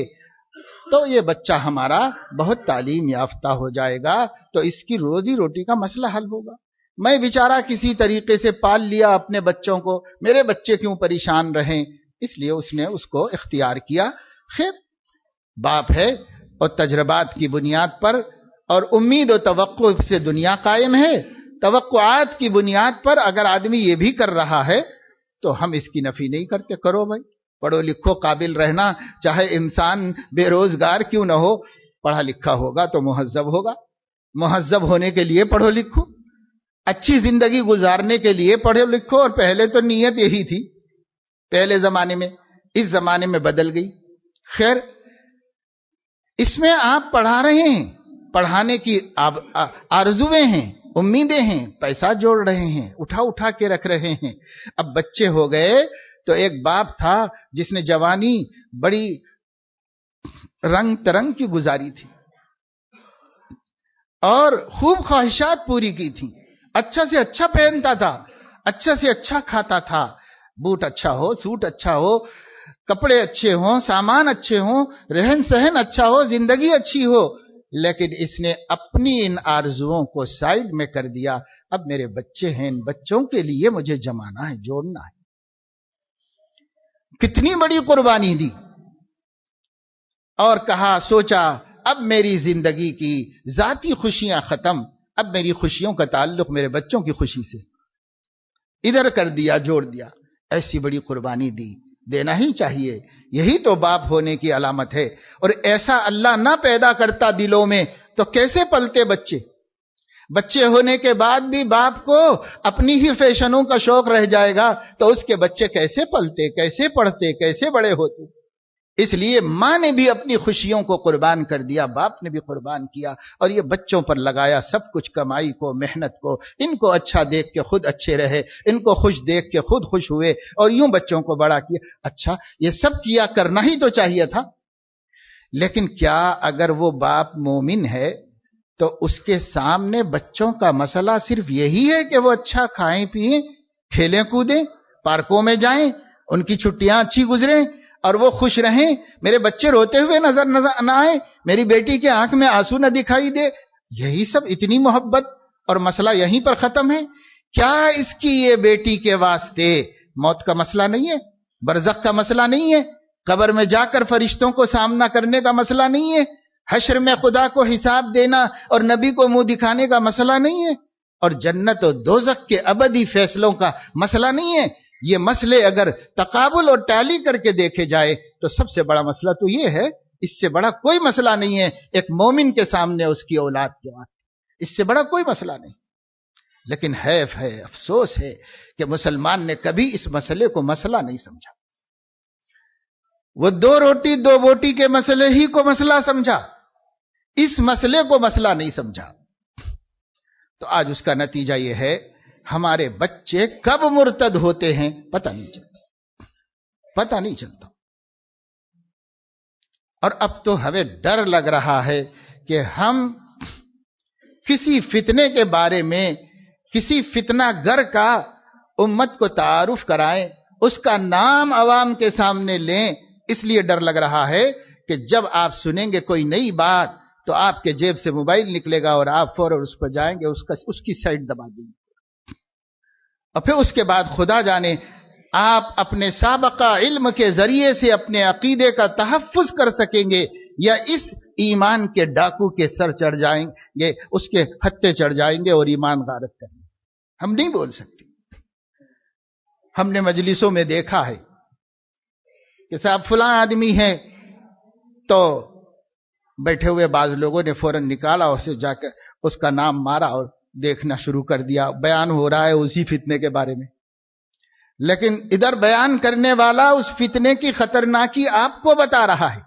تو یہ بچہ ہمارا بہت تعلیم یافتہ ہو جائے گا، تو اس کی روزی روٹی کا مسئلہ حل ہوگا۔ میں بیچارہ کسی طریقے سے پال لیا اپنے بچوں کو، میرے بچے کیوں پریشان رہیں، اس لیے اس نے اس کو اختیار کیا۔ خیر، باپ ہے اور تجربات کی بنیاد پر اور امید و توقع سے دنیا قائم ہے، توقعات کی بنیاد پر اگر آدمی یہ بھی کر رہا ہے تو ہم اس کی نفی نہیں کرتے، کرو بھائی، پڑھو لکھو، قابل رہنا، چاہے انسان بے روزگار کیوں نہ ہو، پڑھا لکھا ہوگا تو مہذب ہوگا، مہذب ہونے کے لیے پڑھو لکھو، اچھی زندگی گزارنے کے لیے پڑھو لکھو، اور پہلے تو نیت یہی تھی پہلے زمانے میں، اس زمانے میں بدل گئی۔ خیر، اس میں آپ پڑھا رہے ہیں، پڑھانے کی آرزویں ہیں، امیدیں ہیں، پیسہ جوڑ رہے ہیں، اٹھا اٹھا کے رکھ رہے ہیں۔ اب بچے ہو گئے تو ایک باپ تھا جس نے جوانی بڑی رنگ ترنگ کی گزاری تھی اور خوب خواہشات پوری کی تھی، اچھا سے اچھا پہنتا تھا، اچھا سے اچھا کھاتا تھا، بوٹ اچھا ہو، سوٹ اچھا ہو، کپڑے اچھے ہوں، سامان اچھے ہوں، رہن سہن اچھا ہو، زندگی اچھی ہو، لیکن اس نے اپنی ان آرزوؤں کو سائیڈ میں کر دیا۔ اب میرے بچے ہیں، ان بچوں کے لیے مجھے جمانا ہے، جوڑنا ہے۔ کتنی بڑی قربانی دی اور کہا، سوچا اب میری زندگی کی ذاتی خوشیاں ختم، اب میری خوشیوں کا تعلق میرے بچوں کی خوشی سے، ادھر کر دیا، جوڑ دیا۔ ایسی بڑی قربانی دی، دینا ہی چاہیے، یہی تو باپ ہونے کی علامت ہے۔ اور ایسا اللہ نہ پیدا کرتا دلوں میں تو کیسے پلتے بچے؟ بچے ہونے کے بعد بھی باپ کو اپنی ہی فیشنوں کا شوق رہ جائے گا تو اس کے بچے کیسے پلتے، کیسے پڑھتے، کیسے بڑے ہوتے؟ اس لیے ماں نے بھی اپنی خوشیوں کو قربان کر دیا، باپ نے بھی قربان کیا، اور یہ بچوں پر لگایا سب کچھ، کمائی کو، محنت کو۔ ان کو اچھا دیکھ کے خود اچھے رہے، ان کو خوش دیکھ کے خود خوش ہوئے، اور یوں بچوں کو بڑا کیا۔ اچھا، یہ سب کیا، کرنا ہی تو چاہیے تھا، لیکن کیا اگر وہ باپ مومن ہے تو اس کے سامنے بچوں کا مسئلہ صرف یہی ہے کہ وہ اچھا کھائیں پیئیں، کھیلیں کودیں، پارکوں میں جائیں، ان کی چھٹیاں اچھی گزریں، اور وہ خوش رہیں, میرے بچے روتے ہوئے نظر نہ آئے, میری بیٹی کے آنکھ میں آنسو نہ دکھائی دے, یہی سب اتنی محبت, اور مسئلہ یہیں پر ختم ہے. کیا اس کی یہ بیٹی کے واسطے موت کا مسئلہ نہیں ہے, برزخ کا مسئلہ نہیں ہے, قبر میں جا کر فرشتوں کو سامنا کرنے کا مسئلہ نہیں ہے, حشر میں خدا کو حساب دینا اور نبی کو منہ دکھانے کا مسئلہ نہیں ہے, اور جنت و دوزخ کے ابدی فیصلوں کا مسئلہ نہیں ہے. یہ مسئلے اگر تقابل اور ٹیلی کر کے دیکھے جائے تو سب سے بڑا مسئلہ تو یہ ہے, اس سے بڑا کوئی مسئلہ نہیں ہے ایک مومن کے سامنے اس کی اولاد کے واسطے, اس سے بڑا کوئی مسئلہ نہیں. لیکن حیف ہے, افسوس ہے کہ مسلمان نے کبھی اس مسئلے کو مسئلہ نہیں سمجھا. وہ 2 روٹی 2 بوٹی کے مسئلے ہی کو مسئلہ سمجھا, اس مسئلے کو مسئلہ نہیں سمجھا. تو آج اس کا نتیجہ یہ ہے, ہمارے بچے کب مرتد ہوتے ہیں پتہ نہیں چلتا, پتہ نہیں چلتا. اور اب تو ہمیں ڈر لگ رہا ہے کہ ہم کسی فتنے کے بارے میں, کسی فتنہ گر کا امت کو تعارف کرائیں, اس کا نام عوام کے سامنے لیں. اس لیے ڈر لگ رہا ہے کہ جب آپ سنیں گے کوئی نئی بات تو آپ کے جیب سے موبائل نکلے گا اور آپ فوراً اس پر جائیں گے, اس کی سائٹ دبا دیں گے, اور پھر اس کے بعد خدا جانے آپ اپنے سابقہ علم کے ذریعے سے اپنے عقیدے کا تحفظ کر سکیں گے یا اس ایمان کے ڈاکو کے سر چڑھ جائیں گے, اس کے ہتھے چڑھ جائیں گے اور ایمان غارت کریں گے. ہم نہیں بول سکتے. ہم نے مجلسوں میں دیکھا ہے کہ صاحب فلاں آدمی ہے, تو بیٹھے ہوئے بعض لوگوں نے فوراً نکالا, اسے جا کر اس کا نام مارا اور دیکھنا شروع کر دیا. بیان ہو رہا ہے اسی فتنے کے بارے میں, لیکن ادھر بیان کرنے والا اس فتنے کی خطرناکی آپ کو بتا رہا ہے,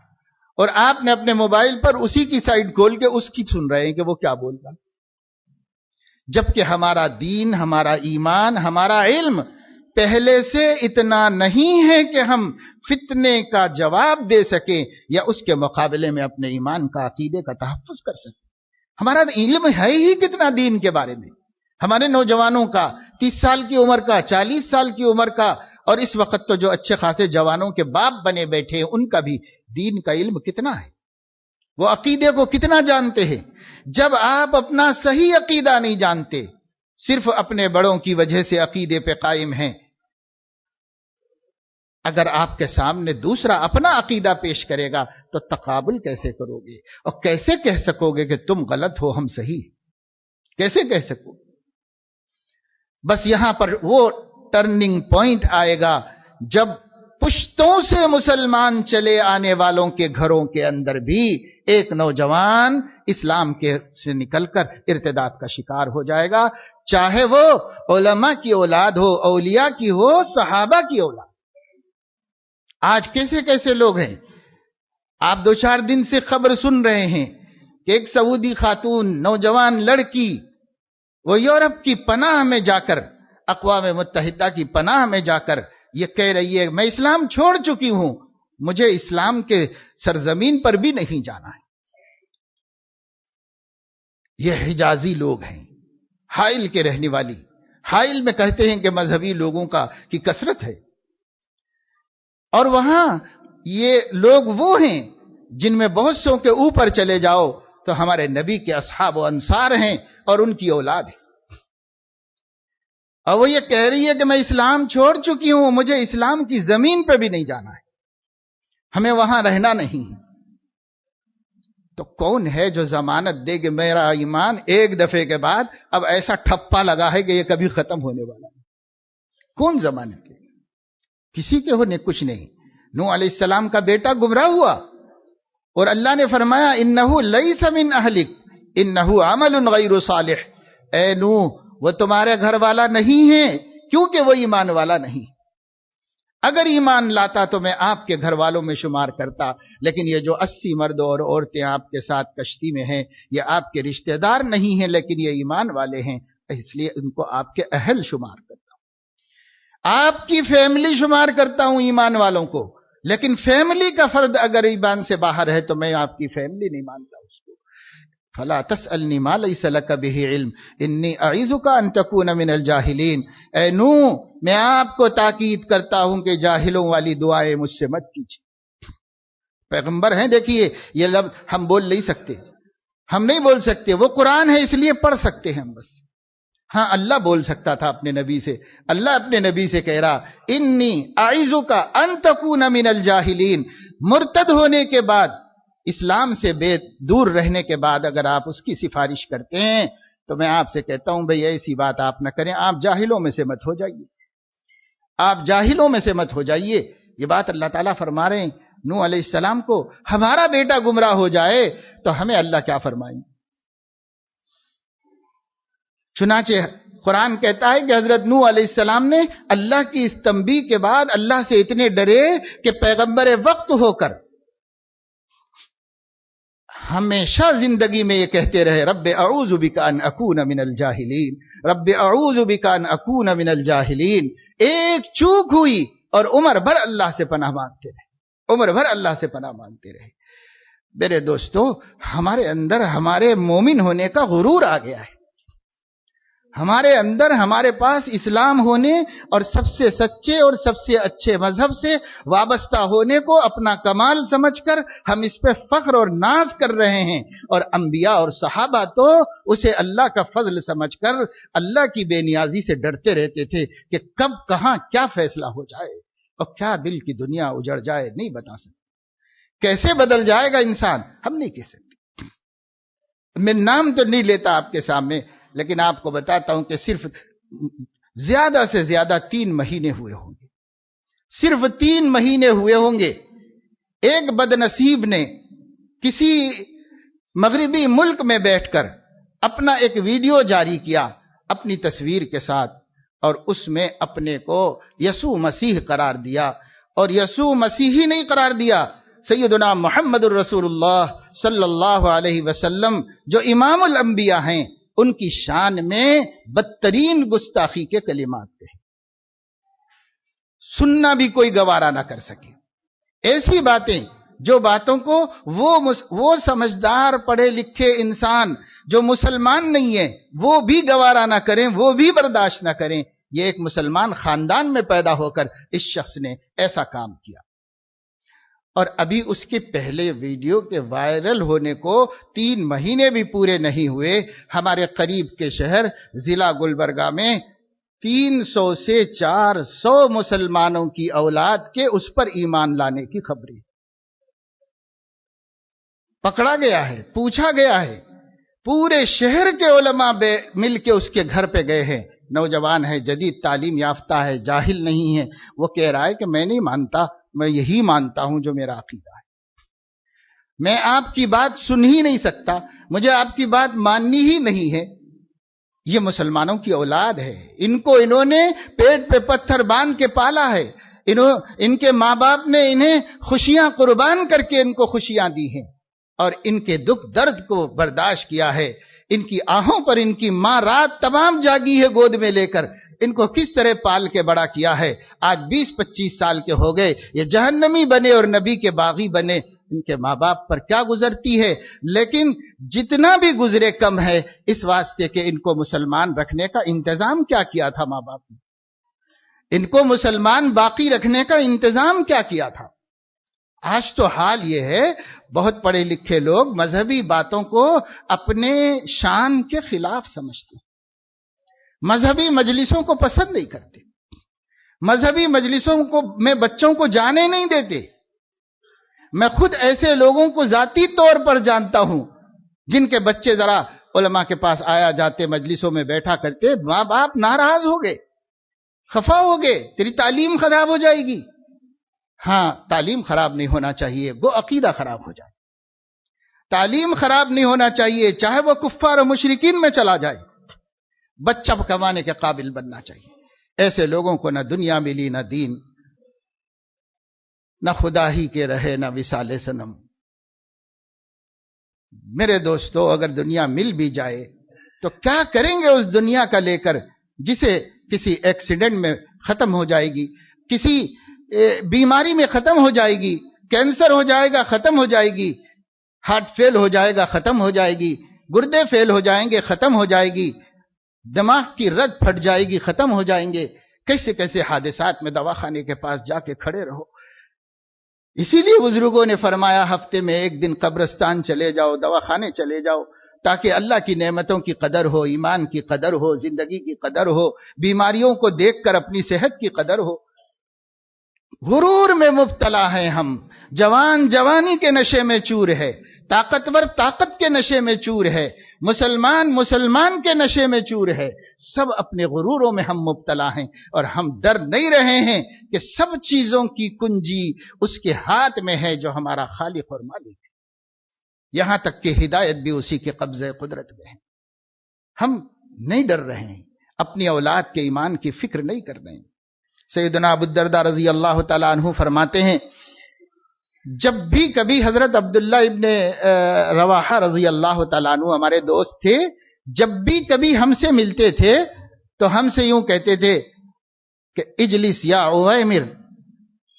اور آپ نے اپنے موبائل پر اسی کی سائٹ کھول کے اس کی سن رہے ہیں کہ وہ کیا بول رہا. جبکہ ہمارا دین, ہمارا ایمان, ہمارا علم پہلے سے اتنا نہیں ہے کہ ہم فتنے کا جواب دے سکیں یا اس کے مقابلے میں اپنے ایمان کا, عقیدے کا تحفظ کر سکیں. ہمارا علم ہے ہی کتنا دین کے بارے میں. ہمارے نوجوانوں کا 30 سال کی عمر کا, 40 سال کی عمر کا, اور اس وقت تو جو اچھے خاصے جوانوں کے باپ بنے بیٹھے ہیں ان کا بھی دین کا علم کتنا ہے, وہ عقیدے کو کتنا جانتے ہیں. جب آپ اپنا صحیح عقیدہ نہیں جانتے, صرف اپنے بڑوں کی وجہ سے عقیدے پہ قائم ہیں, اگر آپ کے سامنے دوسرا اپنا عقیدہ پیش کرے گا تو تقابل کیسے کرو گے, اور کیسے کہہ سکو گے کہ تم غلط ہو ہم صحیح, کیسے کہہ سکو. بس یہاں پر وہ ٹرننگ پوائنٹ آئے گا جب پشتوں سے مسلمان چلے آنے والوں کے گھروں کے اندر بھی ایک نوجوان اسلام کے سے نکل کر ارتداد کا شکار ہو جائے گا, چاہے وہ علماء کی اولاد ہو, اولیاء کی ہو, صحابہ کی اولاد. آج کیسے کیسے لوگ ہیں, آپ 2-4 دن سے خبر سن رہے ہیں کہ ایک سعودی خاتون نوجوان لڑکی وہ یورپ کی پناہ میں جا کر, اقوام متحدہ کی پناہ میں جا کر یہ کہہ رہی ہے میں اسلام چھوڑ چکی ہوں, مجھے اسلام کے سرزمین پر بھی نہیں جانا ہے. یہ حجازی لوگ ہیں, حائل کے رہنے والی. حائل میں کہتے ہیں کہ مذہبی لوگوں کی کثرت ہے, اور وہاں یہ لوگ وہ ہیں جن میں بہت سو کے اوپر چلے جاؤ تو ہمارے نبی کے اصحاب و انصار ہیں اور ان کی اولاد ہے. اور وہ یہ کہہ رہی ہے کہ میں اسلام چھوڑ چکی ہوں, مجھے اسلام کی زمین پہ بھی نہیں جانا ہے, ہمیں وہاں رہنا نہیں ہے. تو کون ہے جو ضمانت دے کہ میرا ایمان ایک دفعے کے بعد اب ایسا ٹھپا لگا ہے کہ یہ کبھی ختم ہونے والا ہے؟ کون ضمانت دے؟ کسی کے ہونے کچھ نہیں. نوح علیہ السلام کا بیٹا گمراہ ہوا اور اللہ نے فرمایا انہو لیس من اہلک انہو عمل غیر صالح. اے نوح وہ تمہارے گھر والا نہیں ہے کیونکہ وہ ایمان والا نہیں. اگر ایمان لاتا تو میں آپ کے گھر والوں میں شمار کرتا, لیکن یہ جو 80 مرد اور عورتیں آپ کے ساتھ کشتی میں ہیں یہ آپ کے رشتہ دار نہیں ہیں لیکن یہ ایمان والے ہیں, اس لیے ان کو آپ کے اہل شمار کرتا ہوں. آپ کی فیملی شمار کرتا ہوں ایمان والوں کو, لیکن فیملی کا فرد اگر ایمان سے باہر ہے تو میں آپ کی فیملی نہیں مانتا اس کو. فلا تسألنی ما لیس لک بہ علم انی اعیذک ان تکون من الجاہلین. اے نوح میں آپ کو تاکید کرتا ہوں کہ جاہلوں والی دعائیں مجھ سے مت کیجیے. پیغمبر ہیں. دیکھیے یہ لفظ ہم بول نہیں سکتے، ہم نہیں بول سکتے، وہ قرآن ہے اس لیے پڑھ سکتے ہیں ہم بس. ہاں اللہ بول سکتا تھا اپنے نبی سے. اللہ اپنے نبی سے کہہ رہا انی اعیذک ان تکون من الجاہلین. مرتد ہونے کے بعد، اسلام سے دور رہنے کے بعد اگر آپ اس کی سفارش کرتے ہیں تو میں آپ سے کہتا ہوں بھئی ایسی بات آپ نہ کریں. آپ جاہلوں میں سے مت ہو جائیے، آپ جاہلوں میں سے مت ہو جائیے. یہ بات اللہ تعالیٰ فرما رہے ہیں نوح علیہ السلام کو. ہمارا بیٹا گمراہ ہو جائے تو ہمیں اللہ کیا فرمائیں. چنانچہ قرآن کہتا ہے کہ حضرت نوح علیہ السلام نے اللہ کی اس تنبیہ کے بعد اللہ سے اتنے ڈرے کہ پیغمبر وقت ہو کر ہمیشہ زندگی میں یہ کہتے رہے رب اعوذ بک ان اکون من الجاہلین، رب اعوذ بک ان اکون من الجاہلین. ایک چوک ہوئی اور عمر بھر اللہ سے پناہ مانگتے رہے، عمر بھر اللہ سے پناہ مانگتے رہے. میرے دوستو، ہمارے اندر ہمارے مومن ہونے کا غرور آ گیا ہے. ہمارے اندر ہمارے پاس اسلام ہونے اور سب سے سچے اور سب سے اچھے مذہب سے وابستہ ہونے کو اپنا کمال سمجھ کر ہم اس پہ فخر اور ناز کر رہے ہیں، اور انبیاء اور صحابہ تو اسے اللہ کا فضل سمجھ کر اللہ کی بے نیازی سے ڈرتے رہتے تھے کہ کب کہاں کیا فیصلہ ہو جائے اور کیا دل کی دنیا اجڑ جائے نہیں بتا سکتے. کیسے بدل جائے گا انسان ہم نہیں کہہ سکتے. میں نام تو نہیں لیتا آپ کے سامنے، لیکن آپ کو بتاتا ہوں کہ صرف زیادہ سے زیادہ 3 مہینے ہوئے ہوں گے، صرف 3 مہینے ہوئے ہوں گے. ایک بدنصیب نے کسی مغربی ملک میں بیٹھ کر اپنا ایک ویڈیو جاری کیا اپنی تصویر کے ساتھ، اور اس میں اپنے کو یسوع مسیح قرار دیا. اور یسوع مسیحی نہیں قرار دیا، سیدنا محمد الرسول اللہ صلی اللہ علیہ وسلم جو امام الانبیاء ہیں ان کی شان میں بدترین گستاخی کے کلمات کہے. سننا بھی کوئی گوارا نہ کر سکے. ایسی باتیں جو باتوں کو وہ سمجھدار پڑھے لکھے انسان جو مسلمان نہیں ہے وہ بھی گوارا نہ کریں، وہ بھی برداشت نہ کریں. یہ ایک مسلمان خاندان میں پیدا ہو کر اس شخص نے ایسا کام کیا. اور ابھی اس کے پہلے ویڈیو کے وائرل ہونے کو 3 مہینے بھی پورے نہیں ہوئے، ہمارے قریب کے شہر ضلع گلبرگہ میں 300 سے 400 مسلمانوں کی اولاد کے اس پر ایمان لانے کی خبریں. پکڑا گیا ہے، پوچھا گیا ہے. پورے شہر کے علماء مل کے اس کے گھر پہ گئے ہیں. نوجوان ہے، جدید تعلیم یافتہ ہے، جاہل نہیں ہے. وہ کہہ رہا ہے کہ میں نہیں مانتا، میں یہی مانتا ہوں جو میرا عقیدہ ہے. میں آپ کی بات سن ہی نہیں سکتا، مجھے آپ کی بات ماننی ہی نہیں ہے. یہ مسلمانوں کی اولاد ہے، ان کو انہوں نے پیٹ پہ پتھر باندھ کے پالا ہے. ان کے ماں باپ نے انہیں خوشیاں قربان کر کے ان کو خوشیاں دی ہیں، اور ان کے دکھ درد کو برداشت کیا ہے. ان کی آہوں پر ان کی ماں رات تمام جاگی ہے گود میں لے کر. ان کو کس طرح پال کے بڑا کیا ہے. آج 20-25 سال کے ہو گئے، یہ جہنمی بنے اور نبی کے باغی بنے. ان کے ماں باپ پر کیا گزرتی ہے، لیکن جتنا بھی گزرے کم ہے، اس واسطے کہ ان کو مسلمان رکھنے کا انتظام کیا کیا تھا ماں باپ نے. ان کو مسلمان باقی رکھنے کا انتظام کیا کیا تھا. آج تو حال یہ ہے، بہت پڑھے لکھے لوگ مذہبی باتوں کو اپنے شان کے خلاف سمجھتے ہیں، مذہبی مجلسوں کو پسند نہیں کرتے، مذہبی مجلسوں کو میں بچوں کو جانے نہیں دیتے. میں خود ایسے لوگوں کو ذاتی طور پر جانتا ہوں جن کے بچے ذرا علماء کے پاس آیا جاتے، مجلسوں میں بیٹھا کرتے، ماں باپ ناراض ہو گئے، خفا ہو گئے، تیری تعلیم خراب ہو جائے گی. ہاں، تعلیم خراب نہیں ہونا چاہیے، وہ عقیدہ خراب ہو جائے. تعلیم خراب نہیں ہونا چاہیے، چاہے وہ کفار و مشرکین میں چلا جائے. بچہ کمانے کے قابل بننا چاہیے. ایسے لوگوں کو نہ دنیا ملی، نہ دین، نہ خدا ہی کے رہے، نہ وصال صنم. میرے دوستو، اگر دنیا مل بھی جائے تو کیا کریں گے اس دنیا کا لے کر جسے کسی ایکسیڈنٹ میں ختم ہو جائے گی، کسی بیماری میں ختم ہو جائے گی، کینسر ہو جائے گا ختم ہو جائے گی، ہارٹ فیل ہو جائے گا ختم ہو جائے گی، گردے فیل ہو جائیں گے ختم ہو جائے گی، دماغ کی رگ پھٹ جائے گی ختم ہو جائیں گے. کیسے کیسے حادثات میں دواخانے کے پاس جا کے کھڑے رہو. اسی لیے بزرگوں نے فرمایا ہفتے میں ایک دن قبرستان چلے جاؤ، دواخانے چلے جاؤ، تاکہ اللہ کی نعمتوں کی قدر ہو، ایمان کی قدر ہو، زندگی کی قدر ہو، بیماریوں کو دیکھ کر اپنی صحت کی قدر ہو۔ غرور میں مبتلا ہیں ہم، جوان جوانی کے نشے میں چور ہے، طاقتور طاقت کے نشے میں چور ہے، مسلمان کے نشے میں چور ہے، سب اپنے غروروں میں ہم مبتلا ہیں، اور ہم ڈر نہیں رہے ہیں کہ سب چیزوں کی کنجی اس کے ہاتھ میں ہے جو ہمارا خالق اور مالک ہے، یہاں تک کہ ہدایت بھی اسی کے قبضے قدرت میں ہے۔ ہم نہیں ڈر رہے ہیں، اپنی اولاد کے ایمان کی فکر نہیں کر رہے ہیں۔ سیدنا ابو الدرداء رضی اللہ تعالیٰ عنہ فرماتے ہیں، جب بھی کبھی حضرت عبداللہ ابن رواحہ رضی اللہ تعالیٰ عنہ ہمارے دوست تھے، جب بھی کبھی ہم سے ملتے تھے تو ہم سے یوں کہتے تھے کہ اجلس یا عویمر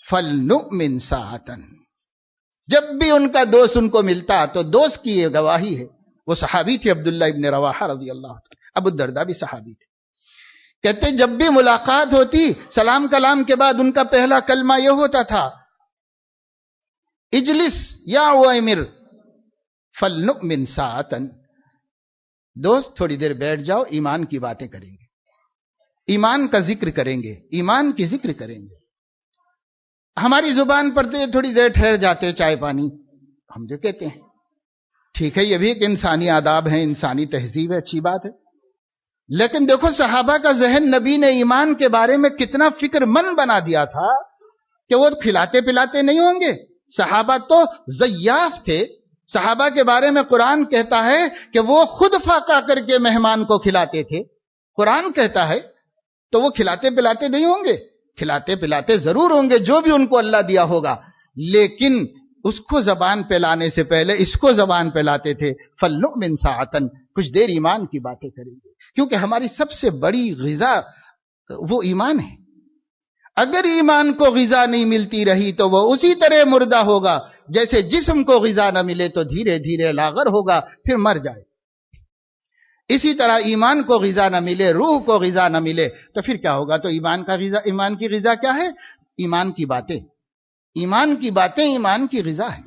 فلنؤمن ساعتن۔ جب بھی ان کا دوست ان کو ملتا تو دوست کی یہ گواہی ہے، وہ صحابی تھے عبداللہ ابن رواحہ رضی اللہ تعالیٰ، ابو الدرداء بھی صحابی تھے، کہتے جب بھی ملاقات ہوتی سلام کلام کے بعد ان کا پہلا کلمہ یہ ہوتا تھا، اجلس یا عویمر فلنؤمن ساعتن، دوست تھوڑی دیر بیٹھ جاؤ، ایمان کی باتیں کریں گے، ایمان کا ذکر کریں گے، ایمان کی ذکر کریں گے۔ ہماری زبان پر تو یہ تھوڑی دیر ٹھہر جاتے چائے پانی، ہم جو کہتے ہیں ٹھیک ہے، یہ بھی ایک انسانی آداب ہے، انسانی تہذیب ہے، اچھی بات ہے، لیکن دیکھو صحابہ کا ذہن نبی نے ایمان کے بارے میں کتنا فکر مند بنا دیا تھا کہ وہ کھلاتے پلاتے نہیں ہوں گے، صحابہ تو ضیاف تھے، صحابہ کے بارے میں قرآن کہتا ہے کہ وہ خود فاقہ کر کے مہمان کو کھلاتے تھے، قرآن کہتا ہے، تو وہ کھلاتے پلاتے نہیں ہوں گے، کھلاتے پلاتے ضرور ہوں گے جو بھی ان کو اللہ دیا ہوگا، لیکن اس کو زبان پہ لانے سے پہلے اس کو زبان پہ لاتے تھے، فلنؤمن ساعتن، کچھ دیر ایمان کی باتیں کریں گے، کیونکہ ہماری سب سے بڑی غذا وہ ایمان ہے۔ اگر ایمان کو غذا نہیں ملتی رہی تو وہ اسی طرح مردہ ہوگا جیسے جسم کو غذا نہ ملے تو دھیرے دھیرے لاغر ہوگا، پھر مر جائے۔ اسی طرح ایمان کو غذا نہ ملے، روح کو غذا نہ ملے تو پھر کیا ہوگا؟ تو ایمان کی غذا کیا ہے؟ ایمان کی باتیں، ایمان کی باتیں ایمان کی غذا ہے،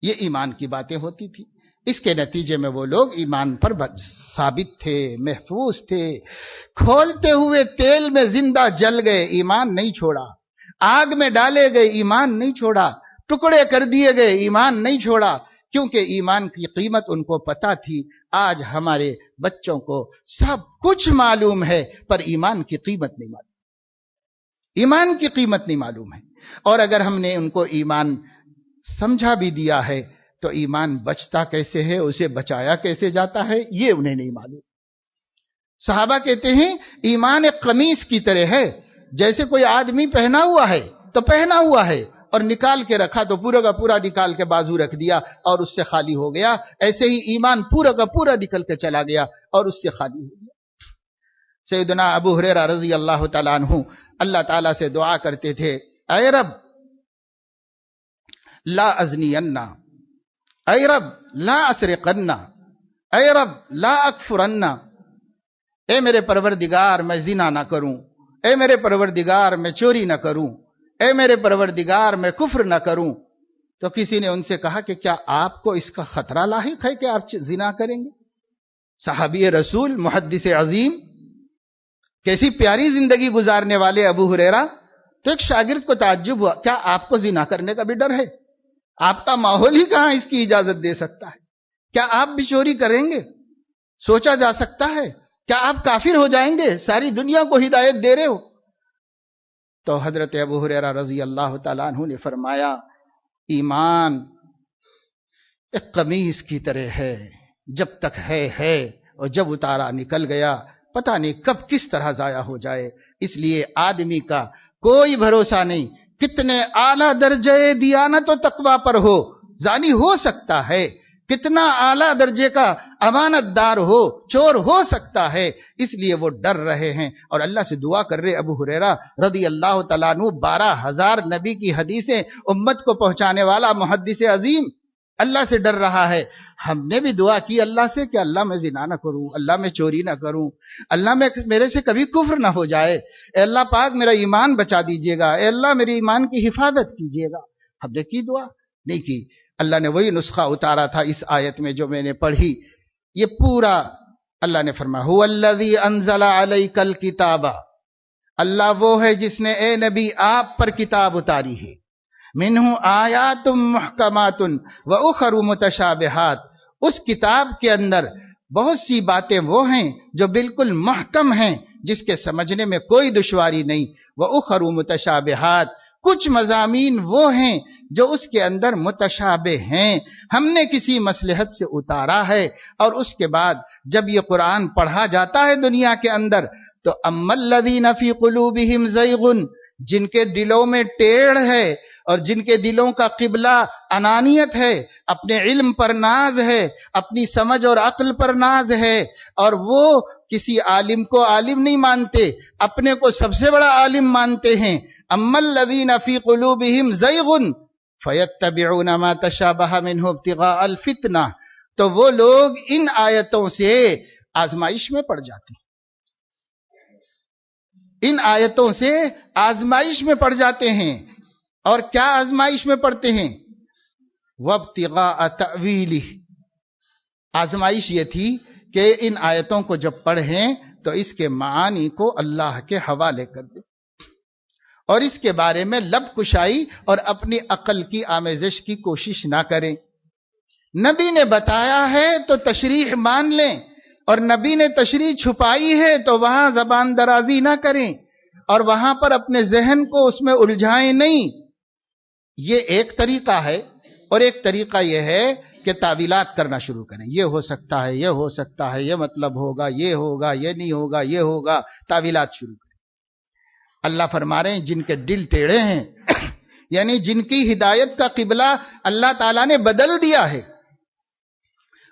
یہ ایمان کی باتیں ہوتی تھی۔ اس کے نتیجے میں وہ لوگ ایمان پر ثابت تھے، محفوظ تھے، کھولتے ہوئے تیل میں زندہ جل گئے، ایمان نہیں چھوڑا، آگ میں ڈالے گئے، ایمان نہیں چھوڑا، ٹکڑے کر دیے گئے، ایمان نہیں چھوڑا، کیونکہ ایمان کی قیمت ان کو پتا تھی۔ آج ہمارے بچوں کو سب کچھ معلوم ہے پر ایمان کی قیمت نہیں معلوم، ایمان کی قیمت نہیں معلوم ہے، اور اگر ہم نے ان کو ایمان سمجھا بھی دیا ہے تو ایمان بچتا کیسے ہے، اسے بچایا کیسے جاتا ہے، یہ انہیں نہیں معلوم۔ صحابہ کہتے ہیں ایمان ایک قمیص کی طرح ہے، جیسے کوئی آدمی پہنا ہوا ہے تو پہنا ہوا ہے اور نکال کے رکھا تو پورا کا پورا نکال کے بازو رکھ دیا اور اس سے خالی ہو گیا، ایسے ہی ایمان پورا کا پورا نکل کے چلا گیا اور اس سے خالی ہو گیا۔ سیدنا ابو ہریرہ رضی اللہ تعالیٰ عنہ اللہ تعالیٰ سے دعا کرتے تھے، اے رب لا ازنین، اے رب لا اسرقن، اے رب لا اکفرن، اے میرے پروردگار میں زنا نہ کروں، اے میرے پروردگار میں چوری نہ کروں، اے میرے پروردگار میں کفر نہ کروں۔ تو کسی نے ان سے کہا کہ کیا آپ کو اس کا خطرہ لاحق ہے کہ آپ زنا کریں گے؟ صحابی رسول، محدث عظیم، کیسی پیاری زندگی گزارنے والے ابو ہریرہ، تو ایک شاگرد کو تعجب ہوا، کیا آپ کو زنا کرنے کا بھی ڈر ہے؟ آپ کا ماحول ہی کہاں اس کی اجازت دے سکتا ہے؟ کیا آپ بھی چوری کریں گے؟ سوچا جا سکتا ہے؟ کیا آپ کافر ہو جائیں گے؟ ساری دنیا کو ہدایت دے رہے ہو۔ تو حضرت ابو ہریرہ رضی اللہ تعالیٰ عنہ نے فرمایا، ایمان ایک قمیص کی طرح ہے، جب تک ہے اور جب اتارا نکل گیا پتہ نہیں کب کس طرح ضائع ہو جائے۔ اس لیے آدمی کا کوئی بھروسہ نہیں، کتنے اعلیٰ درجے دیانت و تقوی پر ہو، زانی ہو سکتا ہے، کتنا اعلیٰ درجے کا امانت دار ہو، چور ہو سکتا ہے، اس لیے وہ ڈر رہے ہیں اور اللہ سے دعا کر رہے۔ ابو ہریرہ رضی اللہ تعالیٰ عنہ 12,000 نبی کی حدیثیں امت کو پہنچانے والا محدث عظیم اللہ سے ڈر رہا ہے۔ ہم نے بھی دعا کی اللہ سے کہ اللہ میں زنا نہ کروں، اللہ میں چوری نہ کروں، اللہ میں میرے سے کبھی کفر نہ ہو جائے، اے اللہ پاک میرا ایمان بچا دیجیے گا، اے اللہ میرے ایمان کی حفاظت کیجیے گا۔ ہم نے کی دعا؟ نہیں کی. اللہ نے وہی نسخہ اتارا تھا اس آیت میں جو میں نے پڑھی. یہ پورا اللہ نے فرمایا هو الذی انزل علیک الکتاب، اللہ وہ ہے جس نے اے نبی آپ پر کتاب اتاری ہے. منہ آیات محکمات واخر متشابہات، اس کتاب کے اندر بہت سی باتیں وہ ہیں جو بالکل محکم ہیں، جس کے سمجھنے میں کوئی دشواری نہیں. واخر متشابہات، کچھ مضامین وہ ہیں جو اس کے اندر متشابہ ہیں، ہم نے کسی مصلحت سے اتارا ہے. اور اس کے بعد جب یہ قرآن پڑھا جاتا ہے دنیا کے اندر تو اما الذین فی قلوبہم زیغ، جن کے دلوں میں ٹیڑھ ہے اور جن کے دلوں کا قبلہ انانیت ہے، اپنے علم پر ناز ہے، اپنی سمجھ اور عقل پر ناز ہے، اور وہ کسی عالم کو عالم نہیں مانتے، اپنے کو سب سے بڑا عالم مانتے ہیں. اما الذین فی قلوبہم زیغ فیتبعون ما تشابہ منہ ابتغاء الفتنہ، تو وہ لوگ ان آیتوں سے آزمائش میں پڑ جاتے ہیں، ان آیتوں سے آزمائش میں پڑ جاتے ہیں. اور کیا آزمائش میں پڑتے ہیں؟ وابتغاء تأویلہ، آزمائش یہ تھی کہ ان آیتوں کو جب پڑھیں تو اس کے معانی کو اللہ کے حوالے کر دیں اور اس کے بارے میں لب کشائی اور اپنی عقل کی آمیزش کی کوشش نہ کریں. نبی نے بتایا ہے تو تشریح مان لیں، اور نبی نے تشریح چھپائی ہے تو وہاں زبان درازی نہ کریں اور وہاں پر اپنے ذہن کو اس میں الجھائیں نہیں. یہ ایک طریقہ ہے. اور ایک طریقہ یہ ہے کہ تعویلات کرنا شروع کریں، یہ ہو سکتا ہے، یہ ہو سکتا ہے، یہ مطلب ہوگا، یہ ہوگا، یہ نہیں ہوگا، یہ ہوگا، تعویلات شروع کریں. اللہ فرما رہے ہیں جن کے دل ٹیڑھے ہیں یعنی جن کی ہدایت کا قبلہ اللہ تعالیٰ نے بدل دیا ہے،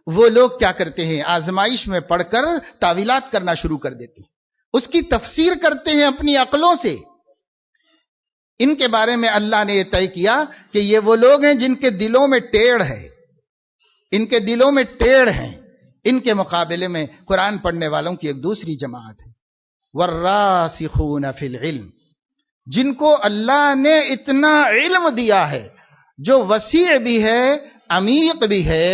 وہ لوگ کیا کرتے ہیں؟ آزمائش میں پڑھ کر تعویلات کرنا شروع کر دیتے ہیں، اس کی تفسیر کرتے ہیں اپنی عقلوں سے. ان کے بارے میں اللہ نے یہ طے کیا کہ یہ وہ لوگ ہیں جن کے دلوں میں ٹیڑھ ہے، ان کے دلوں میں ٹیڑھ ہیں. ان کے مقابلے میں قرآن پڑھنے والوں کی ایک دوسری جماعت ہے، والراسخون فی العلم، جن کو اللہ نے اتنا علم دیا ہے جو وسیع بھی ہے، عمیق بھی ہے،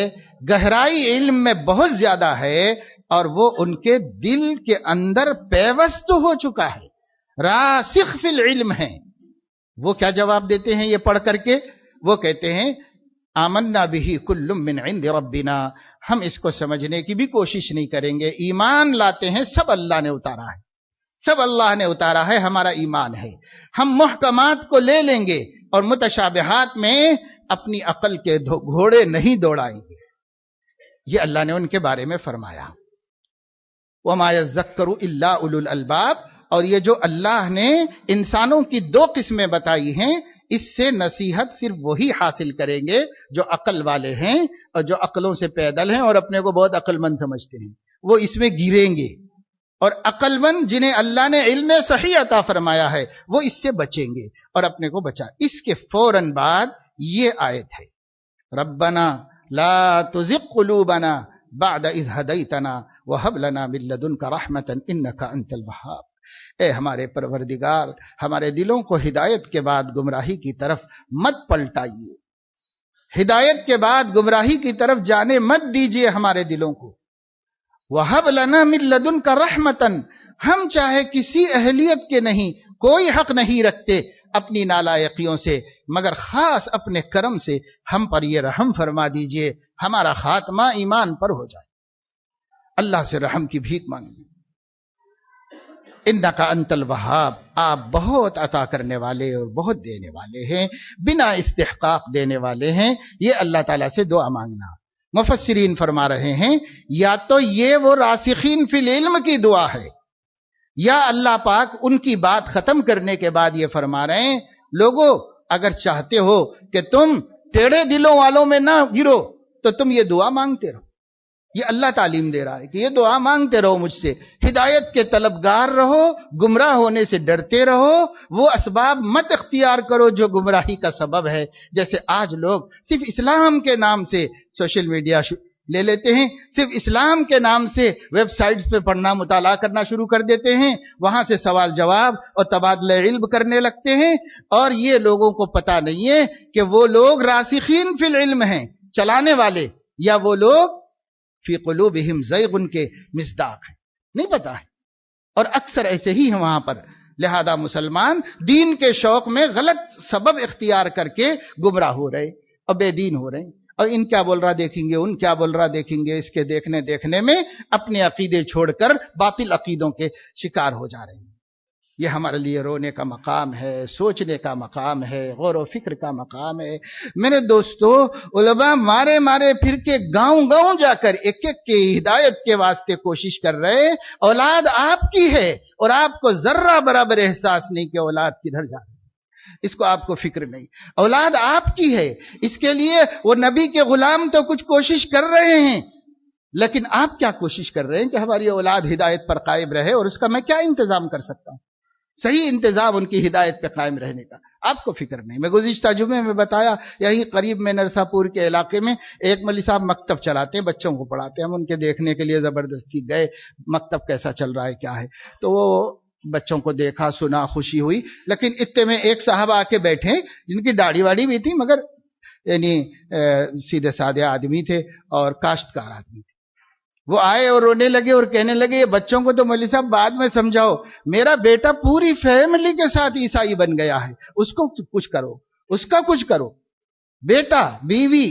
گہرائی علم میں بہت زیادہ ہے، اور وہ ان کے دل کے اندر پیوست ہو چکا ہے، راسخ فی العلم ہے. وہ کیا جواب دیتے ہیں یہ پڑھ کر کے؟ وہ کہتے ہیں آمنا بہ کل من عند ربنا، ہم اس کو سمجھنے کی بھی کوشش نہیں کریں گے، ایمان لاتے ہیں سب اللہ نے اتارا ہے، سب اللہ نے اتارا ہے، ہمارا ایمان ہے. ہم محکمات کو لے لیں گے اور متشابہات میں اپنی عقل کے گھوڑے نہیں دوڑائیں گے. یہ اللہ نے ان کے بارے میں فرمایا. وما یذکر الا اولو الالباب، اور یہ جو اللہ نے انسانوں کی دو قسمیں بتائی ہیں، اس سے نصیحت صرف وہی حاصل کریں گے جو عقل والے ہیں اور جو عقلوں سے پیدل ہیں اور اپنے کو بہت عقل مند سمجھتے ہیں، وہ اس میں گریں گے. اور عقل مند جنہیں اللہ نے علم صحیح عطا فرمایا ہے وہ اس سے بچیں گے اور اپنے کو بچا. اس کے فوراً بعد یہ آیت ہے، ربنا لا تزغ قلوبنا بعد اذ ہدیتنا وہب لنا من لدنک رحمتا انک انت الوہاب. اے ہمارے پروردگار، ہمارے دلوں کو ہدایت کے بعد گمراہی کی طرف مت پلٹائیے، ہدایت کے بعد گمراہی کی طرف جانے مت دیجیے ہمارے دلوں کو. وَهَبْ لَنَا مِن لَّدُنْكَ رَحْمَةً، ہم چاہے کسی اہلیت کے نہیں، کوئی حق نہیں رکھتے اپنی نالائقیوں سے، مگر خاص اپنے کرم سے ہم پر یہ رحم فرما دیجئے، ہمارا خاتمہ ایمان پر ہو جائے. اللہ سے رحم کی بھیک مانگی. انک انت الوہاب، آپ بہت عطا کرنے والے اور بہت دینے والے ہیں، بنا استحقاق دینے والے ہیں. یہ اللہ تعالیٰ سے دعا مانگنا. مفسرین فرما رہے ہیں یا تو یہ وہ راسخین فی العلم کی دعا ہے، یا اللہ پاک ان کی بات ختم کرنے کے بعد یہ فرما رہے ہیں لوگوں اگر چاہتے ہو کہ تم ٹیڑھے دلوں والوں میں نہ گرو تو تم یہ دعا مانگتے رہو. یہ اللہ تعلیم دے رہا ہے کہ یہ دعا مانگتے رہو مجھ سے، ہدایت کے طلبگار رہو، گمراہ ہونے سے ڈرتے رہو، وہ اسباب مت اختیار کرو جو گمراہی کا سبب ہے. جیسے آج لوگ صرف اسلام کے نام سے سوشل میڈیا لے لیتے ہیں، صرف اسلام کے نام سے ویب سائٹس پہ پڑھنا مطالعہ کرنا شروع کر دیتے ہیں، وہاں سے سوال جواب اور تبادلہ علم کرنے لگتے ہیں، اور یہ لوگوں کو پتہ نہیں ہے کہ وہ لوگ راسخین فی العلم ہیں، چلانے والے، یا وہ لوگ فی قلوبہم زیغ کے مصداق ہیں، نہیں پتا ہے، اور اکثر ایسے ہی ہیں وہاں پر۔ لہذا مسلمان دین کے شوق میں غلط سبب اختیار کر کے گمراہ ہو رہے اور بے دین ہو رہے ہیں، اور ان کیا بول رہا دیکھیں گے، ان کیا بول رہا دیکھیں گے، اس کے دیکھنے میں اپنے عقیدے چھوڑ کر باطل عقیدوں کے شکار ہو جا رہے ہیں۔ یہ ہمارے لیے رونے کا مقام ہے، سوچنے کا مقام ہے، غور و فکر کا مقام ہے۔ میرے دوستو، علماء مارے پھر کے گاؤں جا کر ایک کے ہدایت کے واسطے کوشش کر رہے، اولاد آپ کی ہے اور آپ کو ذرہ برابر احساس نہیں کہ اولاد کدھر جا رہی ہے، اس کو آپ کو فکر نہیں۔ اولاد آپ کی ہے، اس کے لیے وہ نبی کے غلام تو کچھ کوشش کر رہے ہیں، لیکن آپ کیا کوشش کر رہے ہیں کہ ہماری اولاد ہدایت پر قائم رہے، اور اس کا میں کیا انتظام کر سکتا ہوں، صحیح انتظام ان کی ہدایت پہ قائم رہنے کا آپ کو فکر نہیں۔ میں گزشتہ جمعے میں بتایا، یہی قریب میں نرسا پور کے علاقے میں ایک مولوی صاحب مکتب چلاتے ہیں، بچوں کو پڑھاتے ہیں، ہم ان کے دیکھنے کے لیے زبردستی گئے، مکتب کیسا چل رہا ہے کیا ہے، تو وہ بچوں کو دیکھا، سنا، خوشی ہوئی، لیکن اتنے میں ایک صاحب آ کے بیٹھے جن کی داڑھی واڑی بھی تھی، مگر یعنی سیدھے سادے آدمی تھے اور کاشتکار آدمی تھے۔ وہ آئے اور رونے لگے اور کہنے لگے، یہ بچوں کو تو مولوی صاحب بعد میں سمجھاؤ، میرا بیٹا پوری فیملی کے ساتھ عیسائی بن گیا ہے، اس کو کچھ کرو، اس کا کچھ کرو، بیٹا، بیوی،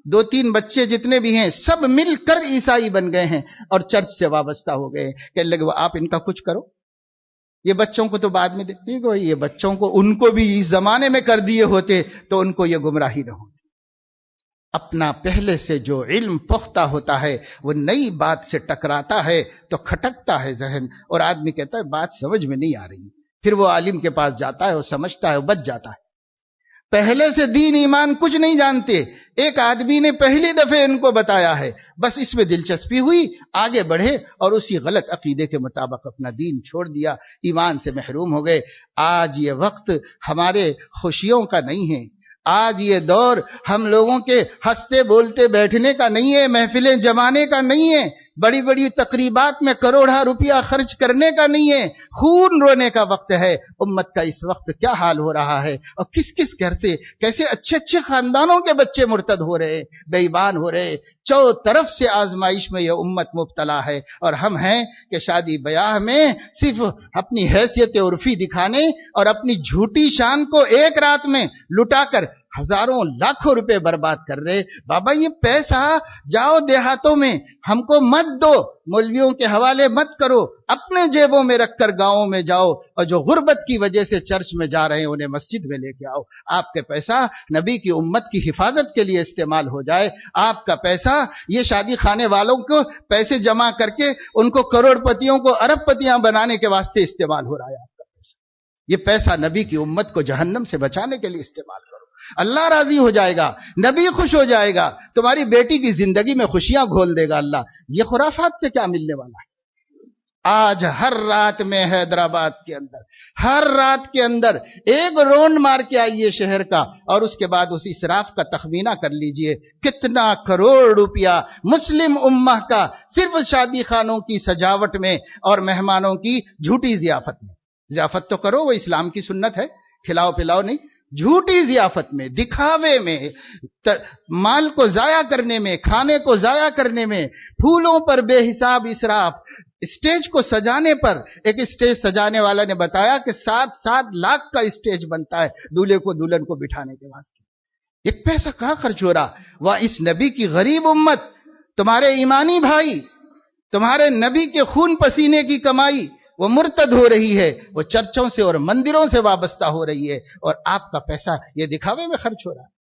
2-3 بچے جتنے بھی ہیں سب مل کر عیسائی بن گئے ہیں اور چرچ سے وابستہ ہو گئے ہیں۔ کہنے لگے وہ آپ ان کا کچھ کرو، یہ بچوں کو تو بعد میں دیکھتے گو، یہ بچوں کو ان کو بھی اس زمانے میں کر دیے ہوتے تو ان کو یہ گمراہی نہ ہوتی۔ اپنا پہلے سے جو علم پختہ ہوتا ہے وہ نئی بات سے ٹکراتا ہے تو کھٹکتا ہے ذہن، اور آدمی کہتا ہے بات سمجھ میں نہیں آ رہی، پھر وہ عالم کے پاس جاتا ہے، وہ سمجھتا ہے، وہ بچ جاتا ہے۔ پہلے سے دین ایمان کچھ نہیں جانتے، ایک آدمی نے پہلی دفعہ ان کو بتایا ہے، بس اس میں دلچسپی ہوئی، آگے بڑھے اور اسی غلط عقیدے کے مطابق اپنا دین چھوڑ دیا، ایمان سے محروم ہو گئے۔ آج یہ وقت ہمارے خوشیوں کا نہیں ہے، آج یہ دور ہم لوگوں کے ہنستے بولتے بیٹھنے کا نہیں ہے، محفلیں جمانے کا نہیں ہے، بڑی بڑی تقریبات میں کروڑا روپیہ خرچ کرنے کا نہیں ہے، خون رونے کا وقت ہے۔ امت کا اس وقت کیا حال ہو رہا ہے، اور کس کس گھر سے کیسے اچھے خاندانوں کے بچے مرتد ہو رہے، بے ایمان ہو رہے، چو طرف سے آزمائش میں یہ امت مبتلا ہے، اور ہم ہیں کہ شادی بیاہ میں صرف اپنی حیثیت عرفی دکھانے اور اپنی جھوٹی شان کو ایک رات میں لٹا کر ہزاروں لاکھوں روپے برباد کر رہے۔ بابا یہ پیسہ جاؤ دیہاتوں میں ہم کو مت دو، مولویوں کے حوالے مت کرو، اپنے جیبوں میں رکھ کر گاؤں میں جاؤ، اور جو غربت کی وجہ سے چرچ میں جا رہے ہیں انہیں مسجد میں لے کے آؤ۔ آپ کے پیسہ نبی کی امت کی حفاظت کے لیے استعمال ہو جائے، آپ کا پیسہ یہ شادی خانے والوں کو پیسے جمع کر کے ان کو کروڑ پتیوں کو ارب پتیاں بنانے کے واسطے استعمال ہو رہا ہے۔ آپ کا پیسہ، یہ پیسہ نبی کی امت کو جہنم سے بچانے کے لیے استعمال کرو، اللہ راضی ہو جائے گا، نبی خوش ہو جائے گا، تمہاری بیٹی کی زندگی میں خوشیاں گھول دے گا اللہ۔ یہ خرافات سے کیا ملنے والا ہے؟ آج ہر رات میں حیدرآباد کے اندر، ہر رات کے اندر ایک رونڈ مار کے آئیے شہر کا، اور اس کے بعد اس اسراف کا تخمینہ کر لیجئے، کتنا کروڑ روپیہ مسلم امہ کا صرف شادی خانوں کی سجاوٹ میں اور مہمانوں کی جھوٹی ضیافت میں۔ ضیافت تو کرو، وہ اسلام کی سنت ہے، کھلاؤ پلاؤ نہیں، جھوٹی ضیافت میں، دکھاوے میں، مال کو ضائع کرنے میں، کھانے کو ضائع کرنے میں، پھولوں پر بے حساب اسراف، اسٹیج کو سجانے پر۔ ایک اسٹیج سجانے والا نے بتایا کہ 7 لاکھ کا اسٹیج بنتا ہے دولہے کو دلہن کو بٹھانے کے واسطے۔ ایک پیسہ کہاں خرچ ہو رہا؟ وہ اس نبی کی غریب امت، تمہارے ایمانی بھائی، تمہارے نبی کے خون پسینے کی کمائی وہ مرتد ہو رہی ہے، وہ چرچوں سے اور مندروں سے وابستہ ہو رہی ہے، اور آپ کا پیسہ یہ دکھاوے میں خرچ ہو رہا ہے۔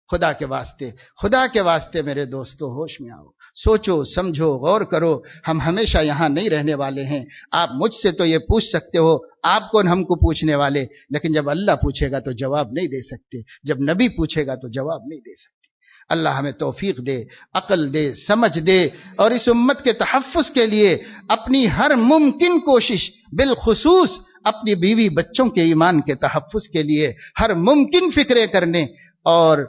خدا کے واسطے میرے دوستو ہوش میں آؤ، سوچو سمجھو غور کرو، ہم ہمیشہ یہاں نہیں رہنے والے ہیں۔ آپ مجھ سے تو یہ پوچھ سکتے ہو، آپ کون ہم کو پوچھنے والے، لیکن جب اللہ پوچھے گا تو جواب نہیں دے سکتے، جب نبی پوچھے گا تو جواب نہیں دے سکتے۔ اللہ ہمیں توفیق دے، عقل دے، سمجھ دے، اور اس امت کے تحفظ کے لیے اپنی ہر ممکن کوشش، بالخصوص اپنی بیوی بچوں کے ایمان کے تحفظ کے لیے ہر ممکن فکرے کرنے، اور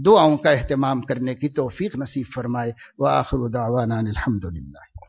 دعاؤں کا اہتمام کرنے کی توفیق نصیب فرمائے۔ وآخر دعوانا الحمدللہ۔